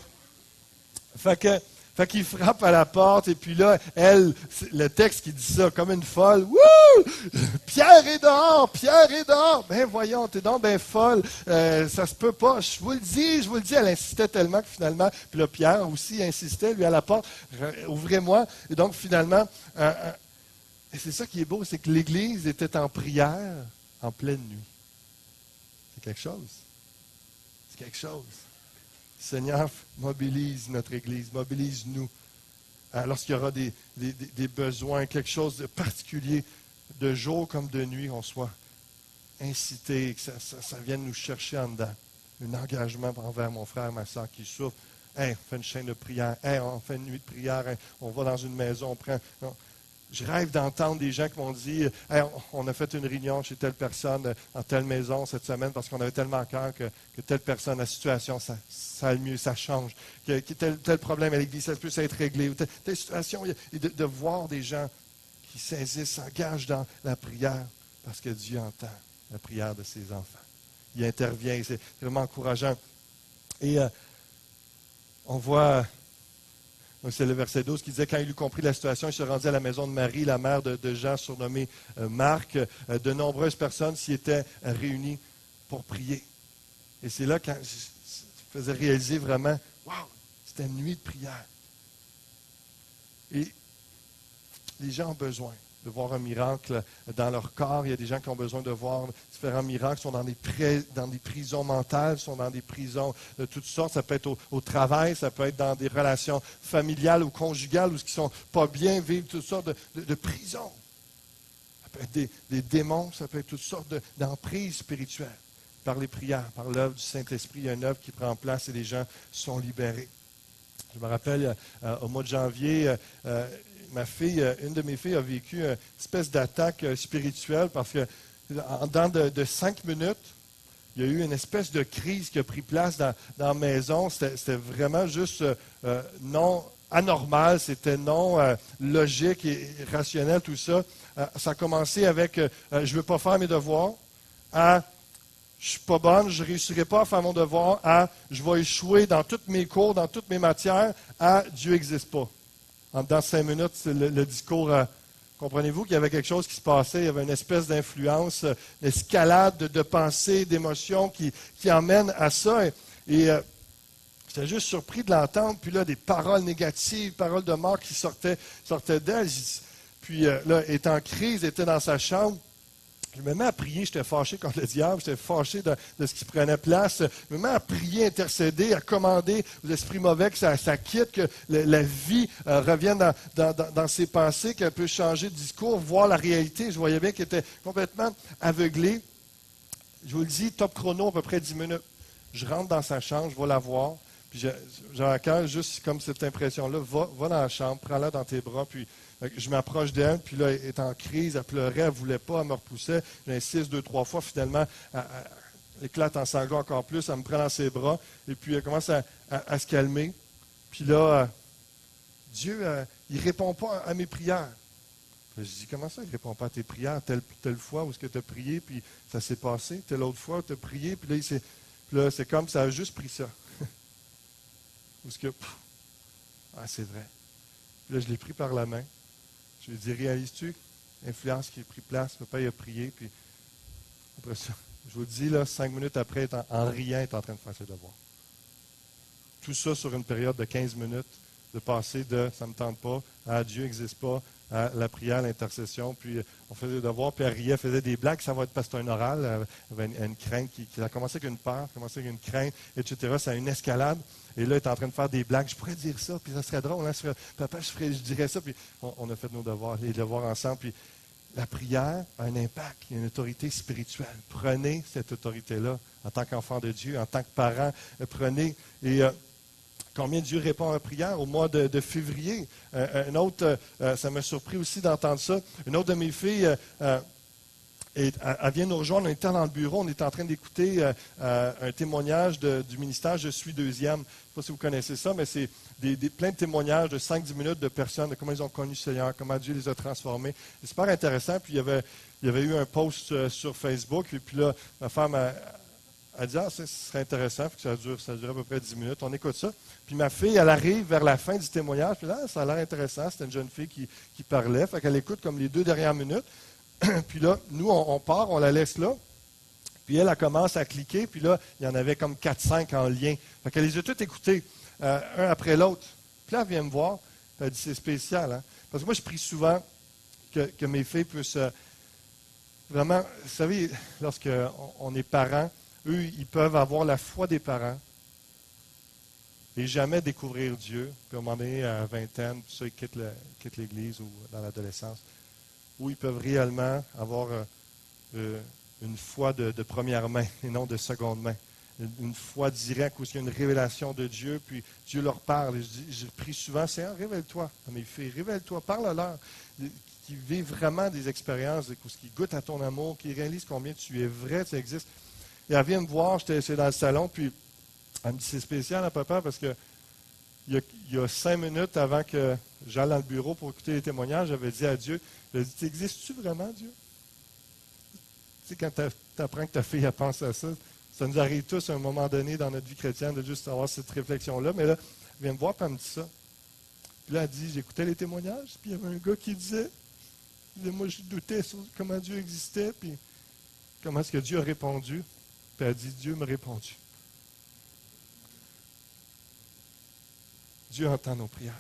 [SPEAKER 1] fait qu'il frappe à la porte, et puis là, elle, le texte qui dit ça comme une folle. Wouh! Pierre est dehors! Pierre est dehors! Ben voyons, t'es donc ben folle. Ça se peut pas. Je vous le dis. Elle insistait tellement que finalement, puis là, Pierre aussi insistait, lui, à la porte. Ouvrez-moi. Et donc, finalement, et c'est ça qui est beau, c'est que l'Église était en prière en pleine nuit. C'est quelque chose. C'est quelque chose. Seigneur, mobilise notre Église, mobilise-nous. Lorsqu'il y aura des besoins, quelque chose de particulier, de jour comme de nuit, on soit incité, que ça vienne nous chercher en dedans. Un engagement envers mon frère, ma soeur qui souffre. Hey, on fait une chaîne de prière. Hey, on fait une nuit de prière. Hey, on va dans une maison, on prend... Non. Je rêve d'entendre des gens qui m'ont dit hey, on a fait une réunion chez telle personne dans telle maison cette semaine parce qu'on avait tellement à cœur que telle personne, la situation, ça aille mieux, ça change. Que tel problème à l'Église, ça peut être réglé. Ou telle situation, et de voir des gens qui saisissent, s'engagent dans la prière parce que Dieu entend la prière de ses enfants. Il intervient, c'est vraiment encourageant. Et on voit... Donc, c'est le verset 12 qui disait, quand il eut compris la situation, il se rendit à la maison de Marie, la mère de Jean, surnommé Marc. De nombreuses personnes s'y étaient réunies pour prier. Et c'est là quand je faisais réaliser vraiment Wow! C'était une nuit de prière. Et les gens ont besoin de voir un miracle dans leur corps. Il y a des gens qui ont besoin de voir différents miracles, sont dans des prisons mentales, sont dans des prisons de toutes sortes. Ça peut être au travail, ça peut être dans des relations familiales ou conjugales, où ce qui ne sont pas bien, vivent toutes sortes de prisons. Ça peut être des démons, ça peut être toutes sortes d'emprises spirituelles. Par les prières, par l'œuvre du Saint-Esprit, il y a une œuvre qui prend place et les gens sont libérés. Je me rappelle, au mois de janvier, une de mes filles a vécu une espèce d'attaque spirituelle parce que dans de 5 minutes, il y a eu une espèce de crise qui a pris place dans la maison. C'était vraiment juste non anormal, c'était non logique et rationnel, tout ça. Ça a commencé avec je ne veux pas faire mes devoirs, à je ne suis pas bonne, je ne réussirai pas à faire mon devoir, à je vais échouer dans tous mes cours, dans toutes mes matières, à Dieu n'existe pas. Dans 5 minutes, le discours, comprenez-vous qu'il y avait quelque chose qui se passait, il y avait une espèce d'influence, une escalade de pensées, d'émotions qui emmène à ça. Et j'étais juste surpris de l'entendre, puis là, des paroles négatives, paroles de mort qui sortaient d'elle. Puis là, elle était en crise, elle était dans sa chambre. Je me mets à prier, j'étais fâché contre le diable, j'étais fâché de ce qui prenait place. Je me mets à prier, intercéder, à commander aux esprits mauvais que ça quitte, que la vie revienne dans ses pensées, qu'elle peut changer de discours, voir la réalité. Je voyais bien qu'elle était complètement aveuglée. Je vous le dis, top chrono, à peu près 10 minutes. Je rentre dans sa chambre, je vais la voir, puis j'ai à cœur juste comme cette impression-là, va dans la chambre, prends-la dans tes bras, puis je m'approche d'elle, puis là, elle est en crise, elle pleurait, elle ne voulait pas, elle me repoussait. J'insiste 2-3 fois, finalement, elle éclate en sanglots encore plus, elle me prend dans ses bras, et puis elle commence à se calmer. Puis là, Dieu, il ne répond pas à mes prières. Je dis, comment ça, il ne répond pas à tes prières? Telle fois où est-ce que tu as prié, puis ça s'est passé, telle autre fois où tu as prié, puis là, c'est comme ça a juste pris ça. Où est-ce que, c'est vrai. Puis là, je l'ai pris par la main. Je lui ai dit, réalises-tu l'influence qui a pris place? Papa, il a prié, puis après ça, je vous le dis, là, 5 minutes après, en riant, il est en train de faire ses devoirs. Tout ça sur une période de 15 minutes, de passer de « ça ne me tente pas » à « Dieu n'existe pas », à la prière, l'intercession, puis on faisait des devoirs, puis elle riait, elle faisait des blagues, ça va être parce que c'est un oral, elle avait une crainte qui a commencé avec une peur, commencé avec une crainte, etc. Ça a une escalade, et là, elle est en train de faire des blagues, je pourrais dire ça, puis ça serait drôle, hein, papa, je dirais ça, puis on a fait nos devoirs, les devoirs ensemble, puis la prière a un impact, il y a une autorité spirituelle. Prenez cette autorité-là en tant qu'enfant de Dieu, en tant que parent, prenez, et combien Dieu répond à la prière au mois de février. Ça m'a surpris aussi d'entendre ça. Une autre de mes filles, elle vient nous rejoindre. On était dans le bureau, on était en train d'écouter un témoignage du ministère Je suis deuxième. Je ne sais pas si vous connaissez ça, mais c'est plein de témoignages de 5-10 minutes de personnes, de comment ils ont connu le Seigneur, comment Dieu les a transformés. C'est super intéressant. Puis il y avait eu un post sur Facebook, et puis là, ma femme a dit, ce serait intéressant, ça dure à peu près 10 minutes. On écoute ça. Puis ma fille, elle arrive vers la fin du témoignage, puis là, ça a l'air intéressant. C'était une jeune fille qui parlait. Fait qu'elle écoute comme les 2 dernières minutes. Puis là, nous, on part, on la laisse là. Puis elle commence à cliquer, puis là, il y en avait comme 4-5 en lien. Fait qu'elle les a toutes écoutées, un après l'autre. Puis là, elle vient me voir, puis elle dit, c'est spécial, hein? Parce que moi, je prie souvent que mes filles puissent vraiment, vous savez, lorsqu'on est parents, eux, ils peuvent avoir la foi des parents et jamais découvrir Dieu. Puis à un moment donné, à la vingtaine, tout ça, ils quittent l'Église ou dans l'adolescence, où ils peuvent réellement avoir une foi de première main et non de seconde main. Une foi directe où il y a une révélation de Dieu, puis Dieu leur parle. Et je prie souvent, Seigneur, révèle-toi à mes filles, révèle-toi, parle-leur, qui vivent vraiment des expériences, qui goûtent à ton amour, qui réalisent combien tu es vrai, tu existes. Et elle vient me voir, j'étais dans le salon, puis elle me dit, c'est spécial, hein, papa, parce que il y a 5 minutes avant que j'aille dans le bureau pour écouter les témoignages, j'avais dit à Dieu, j'ai dit, existes-tu vraiment, Dieu? Tu sais, quand tu apprends que ta fille elle pense à ça, ça nous arrive tous à un moment donné dans notre vie chrétienne de juste avoir cette réflexion-là, mais là, elle vient me voir et elle me dit ça. Puis là, elle dit, j'écoutais les témoignages, puis il y avait un gars qui disait, moi je doutais sur comment Dieu existait, puis comment est-ce que Dieu a répondu. Puis elle dit, Dieu m'a répondu. Dieu entend nos prières.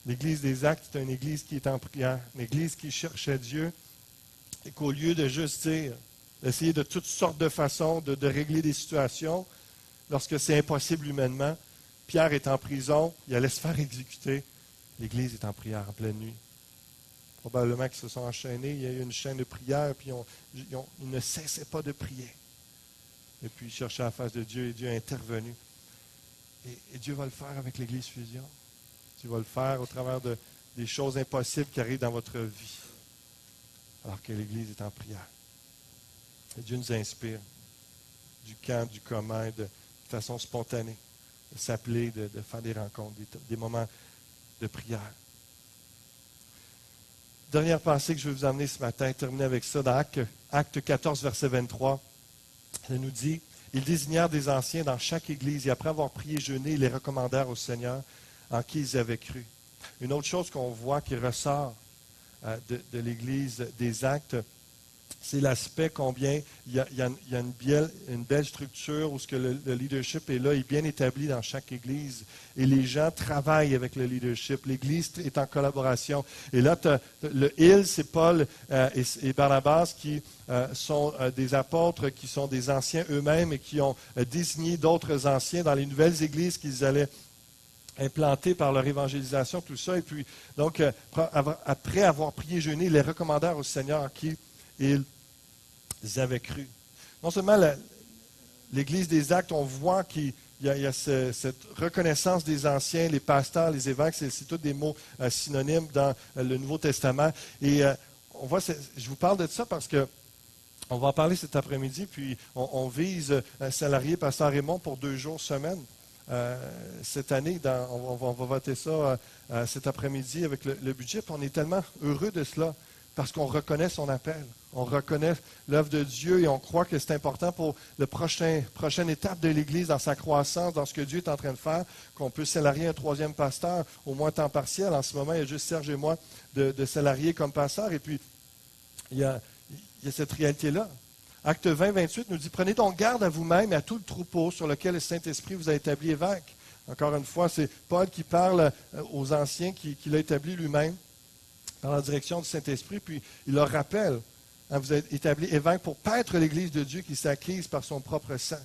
[SPEAKER 1] L'Église des Actes, c'est une Église qui est en prière, une Église qui cherche à Dieu et qu'au lieu de juste dire, d'essayer de toutes sortes de façons de régler des situations, lorsque c'est impossible humainement, Pierre est en prison, il allait se faire exécuter, l'Église est en prière en pleine nuit. Probablement qu'ils se sont enchaînés, il y a eu une chaîne de prière, puis ils ne cessaient pas de prier. Et puis ils cherchaient la face de Dieu et Dieu est intervenu. Et Dieu va le faire avec l'Église Fusion. Dieu va le faire au travers des choses impossibles qui arrivent dans votre vie, alors que l'Église est en prière. Et Dieu nous inspire du quand, du comment, de façon spontanée, de s'appeler, de faire des rencontres, des moments de prière. Dernière pensée que je vais vous emmener ce matin, terminer avec ça, dans Acte 14, verset 23, ça nous dit, « Ils désignèrent des anciens dans chaque église, et après avoir prié et jeûné, ils les recommandèrent au Seigneur, en qui ils avaient cru. » Une autre chose qu'on voit qui ressort de l'Église des Actes, c'est l'aspect combien il y a une belle structure où ce que le leadership est là, est bien établi dans chaque Église. Et les gens travaillent avec le leadership. L'Église est en collaboration. Et là, le Hill, c'est Paul et Barnabas qui sont des apôtres, qui sont des anciens eux-mêmes et qui ont désigné d'autres anciens dans les nouvelles Églises qu'ils allaient implantés par leur évangélisation, tout ça. Et puis, donc, après avoir prié et jeûné, ils les recommandèrent au Seigneur en qui ils avaient cru. Non seulement l'Église des Actes, on voit qu'il y a cette reconnaissance des anciens, les pasteurs, les évêques, c'est tous des mots synonymes dans le Nouveau Testament. Et on voit, je vous parle de ça parce que on va en parler cet après-midi, puis on vise un salarié, pasteur Raymond, pour 2 jours semaine. Cette année, on va voter ça cet après-midi avec le budget. Puis on est tellement heureux de cela parce qu'on reconnaît son appel. On reconnaît l'œuvre de Dieu et on croit que c'est important pour la prochaine étape de l'Église dans sa croissance, dans ce que Dieu est en train de faire, qu'on peut salarier un 3e pasteur, au moins temps partiel. En ce moment, il y a juste Serge et moi de salariés comme pasteur. Et puis, il y a cette réalité-là. Acte 20, 28 nous dit « Prenez donc garde à vous-même et à tout le troupeau sur lequel le Saint-Esprit vous a établi évêque. » Encore une fois, c'est Paul qui parle aux anciens, qu'il a établi lui-même par la direction du Saint-Esprit, puis il leur rappelle hein, « Vous êtes établi évêque pour paître l'Église de Dieu qui s'est acquise par son propre sang. »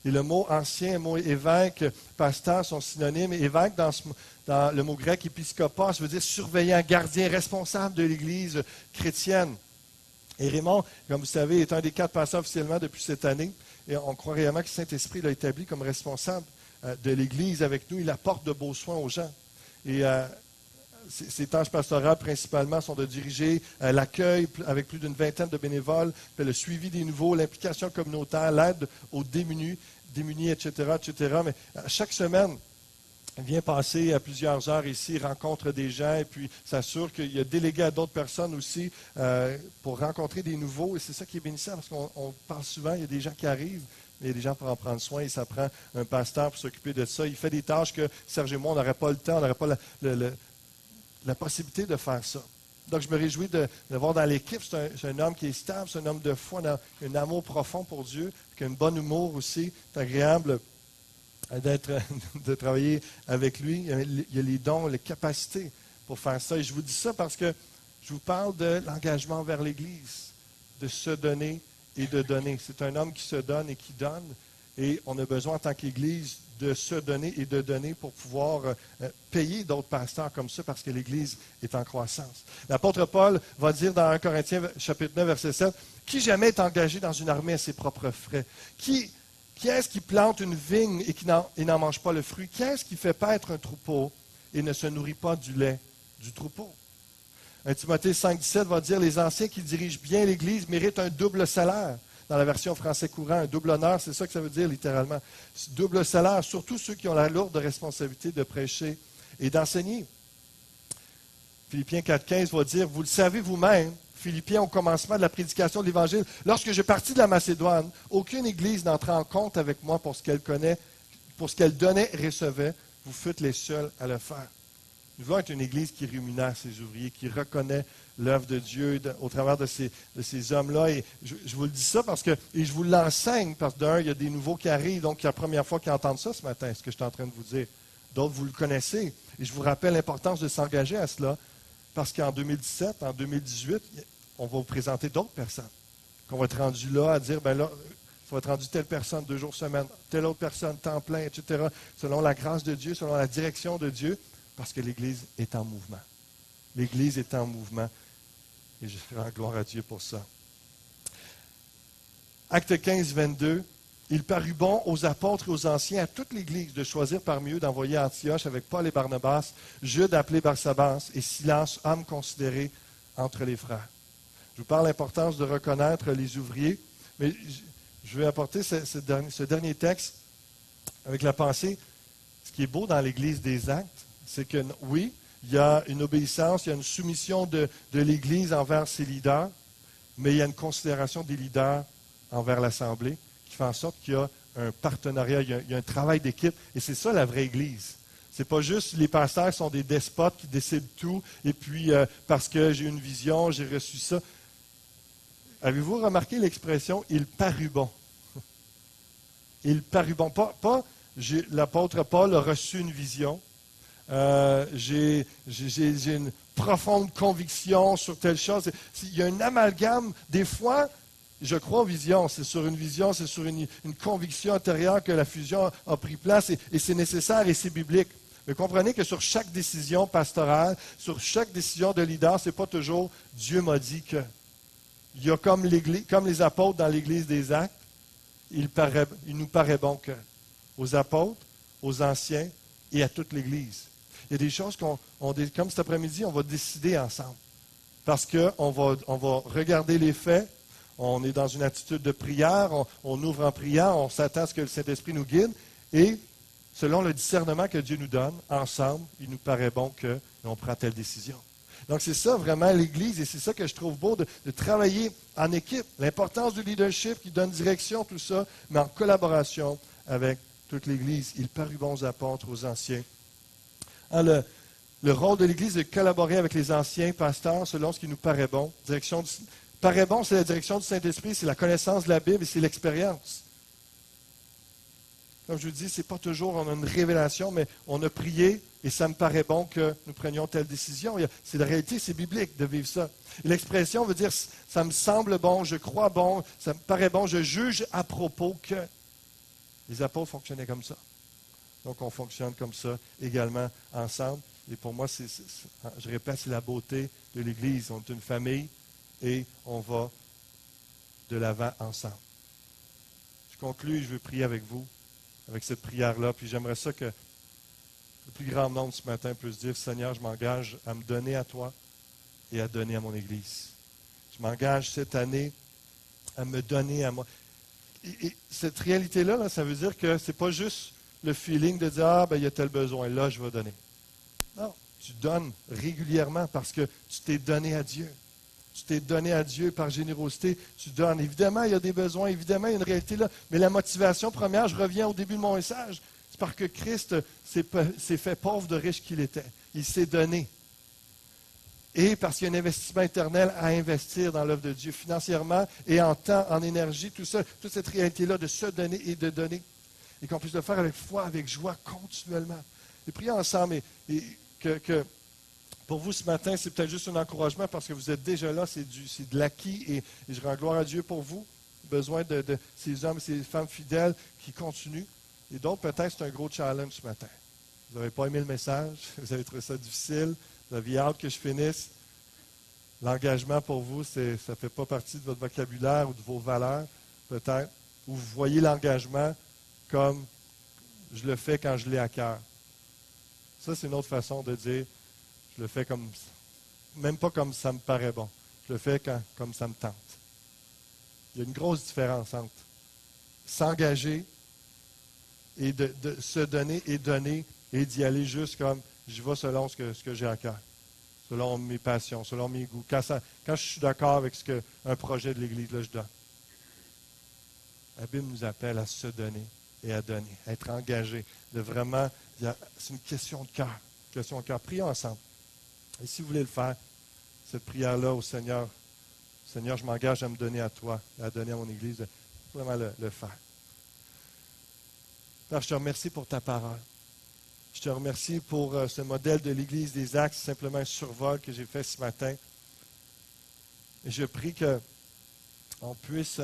[SPEAKER 1] Et le mot ancien, le mot évêque, pasteur sont synonymes. Évêque, dans le mot grec épiscopos, veut dire surveillant, gardien, responsable de l'Église chrétienne. Et Raymond, comme vous savez, est un des 4 pasteurs officiellement depuis cette année. Et on croit réellement que le Saint-Esprit l'a établi comme responsable de l'Église avec nous. Il apporte de beaux soins aux gens. Et ses tâches pastorales, principalement, sont de diriger l'accueil avec plus d'une 20aine de bénévoles, le suivi des nouveaux, l'implication communautaire, l'aide aux démunis, etc., etc. Mais chaque semaine, il vient passer plusieurs heures ici, rencontre des gens et puis s'assure qu'il y a délégué à d'autres personnes aussi pour rencontrer des nouveaux. Et c'est ça qui est bénissant parce qu'on parle souvent, il y a des gens qui arrivent, mais il y a des gens pour en prendre soin et ça prend un pasteur pour s'occuper de ça. Il fait des tâches que Serge et moi, on n'aurait pas le temps, on n'aurait pas la possibilité de faire ça. Donc, je me réjouis de voir dans l'équipe, c'est un homme qui est stable, c'est un homme de foi, un amour profond pour Dieu, qui a un bon humour aussi, c'est agréable de travailler avec lui. Il y a les dons, les capacités pour faire ça. Et je vous dis ça parce que je vous parle de l'engagement vers l'Église, de se donner et de donner. C'est un homme qui se donne et qui donne. Et on a besoin en tant qu'Église de se donner et de donner pour pouvoir payer d'autres pasteurs comme ça parce que l'Église est en croissance. L'apôtre Paul va dire dans 1 Corinthiens chapitre 9, verset 7, « Qui jamais est engagé dans une armée à ses propres frais? Qui est-ce qui plante une vigne et qui n'en mange pas le fruit? Qui est-ce qui fait paître un troupeau et ne se nourrit pas du lait du troupeau? » 1 Timothée 5,17 va dire « Les anciens qui dirigent bien l'Église méritent un double salaire. » Dans la version français courant, un double honneur, c'est ça que ça veut dire littéralement. Double salaire, surtout ceux qui ont la lourde responsabilité de prêcher et d'enseigner. Philippiens 4,15 va dire « Vous le savez vous-même, Philippiens, au commencement de la prédication de l'Évangile, lorsque je partis de la Macédoine, aucune Église n'entra en compte avec moi pour ce qu'elle donnait et recevait. Vous fûtes les seuls à le faire. » Nous voulons être une Église qui rémunère ses ouvriers, qui reconnaît l'œuvre de Dieu au travers de ces hommes-là. Et je vous le dis ça parce que, et je vous l'enseigne parce que d'un, il y a des nouveaux qui arrivent, donc c'est la première fois qu'ils entendent ça ce matin, ce que je suis en train de vous dire. D'autres, vous le connaissez. Et je vous rappelle l'importance de s'engager à cela, parce qu'en 2017, en 2018, on va vous présenter d'autres personnes. Qu'on va être rendu là à dire, ben là, ça va être rendu telle personne 2 jours semaine, telle autre personne, temps plein, etc., selon la grâce de Dieu, selon la direction de Dieu, parce que l'Église est en mouvement. L'Église est en mouvement. Et je rends gloire à Dieu pour ça. Acte 15, 22. Il parut bon aux apôtres et aux anciens, à toute l'Église, de choisir parmi eux d'envoyer à Antioche avec Paul et Barnabas, Jude appelé Barsabas et Silas, homme considéré entre les frères. Je vous parle de l'importance de reconnaître les ouvriers, mais je vais apporter ce dernier texte avec la pensée. Ce qui est beau dans l'Église des Actes, c'est que oui, il y a une obéissance, il y a une soumission de l'Église envers ses leaders, mais il y a une considération des leaders envers l'Assemblée qui fait en sorte qu'il y a un partenariat, il y a un travail d'équipe, et c'est ça la vraie Église. Ce n'est pas juste les pasteurs sont des despotes qui décident tout, et puis parce que j'ai une vision, j'ai reçu ça. Avez-vous remarqué l'expression « il parut bon » ? Il parut bon. Pas l'apôtre Paul a reçu une vision, j'ai une profonde conviction sur telle chose. Il y a un amalgame. Des fois, je crois en vision. C'est sur une vision, c'est sur une conviction intérieure que la fusion a pris place et c'est nécessaire et c'est biblique. Mais comprenez que sur chaque décision pastorale, sur chaque décision de leader, ce n'est pas toujours Dieu m'a dit que. Il y a comme les apôtres dans l'Église des Actes, il nous paraît bon que aux apôtres, aux anciens et à toute l'Église. Il y a des choses comme cet après-midi, on va décider ensemble. Parce qu'on va regarder les faits, on est dans une attitude de prière, on ouvre en prière, on s'attend à ce que le Saint-Esprit nous guide, et selon le discernement que Dieu nous donne, ensemble, il nous paraît bon qu'on prend telle décision. Donc c'est ça vraiment l'Église, et c'est ça que je trouve beau de travailler en équipe. L'importance du leadership qui donne direction, tout ça, mais en collaboration avec toute l'Église. Il parut bon aux apôtres, aux anciens. Le rôle de l'Église est de collaborer avec les anciens pasteurs selon ce qui nous paraît bon. Paraît bon, c'est la direction du Saint-Esprit, c'est la connaissance de la Bible et c'est l'expérience. Comme je vous dis, ce n'est pas toujours on a une révélation, mais on a prié et ça me paraît bon que nous prenions telle décision. C'est la réalité, c'est biblique de vivre ça. Et l'expression veut dire ça me semble bon, je crois bon, ça me paraît bon, je juge à propos que. Les apôtres fonctionnaient comme ça. Donc on fonctionne comme ça également ensemble. Et pour moi, je répète, c'est la beauté de l'Église. On est une famille et on va de l'avant ensemble. Je conclue et je veux prier avec vous, avec cette prière-là. Puis j'aimerais ça que le plus grand nombre ce matin puisse dire, Seigneur, je m'engage à me donner à toi et à donner à mon Église. Je m'engage cette année à me donner à moi. Et cette réalité-là, ça veut dire que ce n'est pas juste le feeling de dire, il y a tel besoin, là, je vais donner. Non, tu donnes régulièrement parce que tu t'es donné à Dieu. Tu t'es donné à Dieu par générosité, tu donnes. Évidemment, il y a des besoins, évidemment, il y a une réalité là. Mais la motivation première, je reviens au début de mon message, c'est parce que Christ s'est fait pauvre de riche qu'il était. Il s'est donné. Et parce qu'il y a un investissement éternel à investir dans l'œuvre de Dieu, financièrement et en temps, en énergie, tout ça, toute cette réalité-là de se donner et de donner. Et qu'on puisse le faire avec foi, avec joie, continuellement. Et priez ensemble et que pour vous ce matin, c'est peut-être juste un encouragement parce que vous êtes déjà là, c'est de l'acquis et je rends gloire à Dieu pour vous. Besoin de ces hommes et ces femmes fidèles qui continuent. Et d'autres, peut-être, c'est un gros challenge ce matin. Vous n'avez pas aimé le message, vous avez trouvé ça difficile, vous aviez hâte que je finisse. L'engagement pour vous, ça ne fait pas partie de votre vocabulaire ou de vos valeurs, peut-être. Ou vous voyez l'engagement comme je le fais quand je l'ai à cœur. Ça, c'est une autre façon de dire je le fais même pas comme ça me paraît bon. Je le fais comme ça me tente. Il y a une grosse différence entre s'engager et de se donner et donner et d'y aller juste comme j'y vais selon ce que j'ai à cœur, selon mes passions, selon mes goûts. Quand je suis d'accord avec un projet de l'Église, là, je donne. La Bible nous appelle à se donner et à donner, à être engagé, de vraiment, c'est une question de cœur. Question de cœur. Prions ensemble. Et si vous voulez le faire, cette prière-là au Seigneur, Seigneur, je m'engage à me donner à toi, à donner à mon Église, vraiment le faire. Père, je te remercie pour ta parole. Je Je te remercie pour ce modèle de l'Église des Actes, simplement un survol que j'ai fait ce matin. Et je prie qu'on puisse,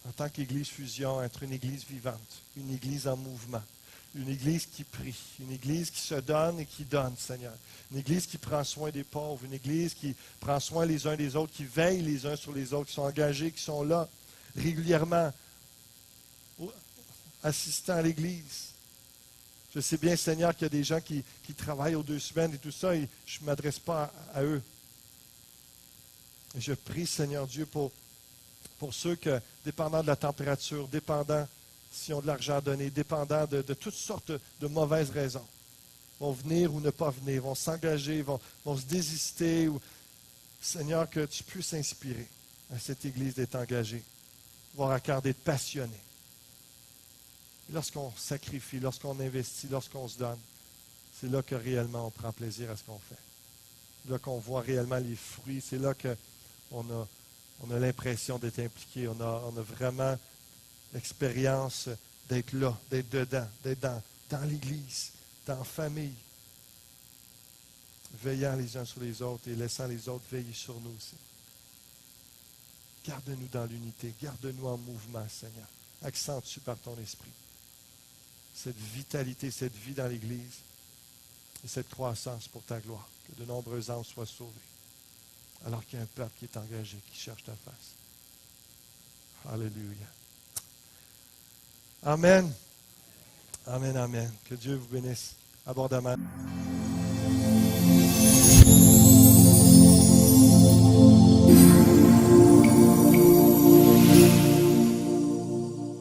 [SPEAKER 1] en tant qu'Église Fusion, être une Église vivante, une Église en mouvement, une Église qui prie, une Église qui se donne et qui donne, Seigneur. Une Église qui prend soin des pauvres, une Église qui prend soin les uns des autres, qui veille les uns sur les autres, qui sont engagés, qui sont là régulièrement, assistant à l'Église. Je sais bien, Seigneur, qu'il y a des gens qui travaillent aux 2 semaines et tout ça, et je ne m'adresse pas à eux. Et je prie, Seigneur Dieu, pour ceux que, dépendant de la température, dépendant s'ils ont de l'argent à donner, dépendant de toutes sortes de mauvaises raisons, vont venir ou ne pas venir, vont s'engager, vont se désister. Seigneur, que tu puisses inspirer à cette Église d'être engagée, voire à cœur d'être passionné. Lorsqu'on sacrifie, lorsqu'on investit, lorsqu'on se donne, c'est là que réellement on prend plaisir à ce qu'on fait. C'est là qu'on voit réellement les fruits. C'est là qu'on a l'impression d'être impliqué. On a vraiment l'expérience d'être là, d'être dedans, d'être dans l'Église, dans la famille, veillant les uns sur les autres et laissant les autres veiller sur nous aussi. Garde-nous dans l'unité, garde-nous en mouvement, Seigneur. Accentue par ton esprit cette vitalité, cette vie dans l'Église et cette croissance pour ta gloire. Que de nombreux âmes soient sauvés, alors qu'il y a un peuple qui est engagé, qui cherche ta face. Alléluia. Amen. Amen, amen. Que Dieu vous bénisse abondamment.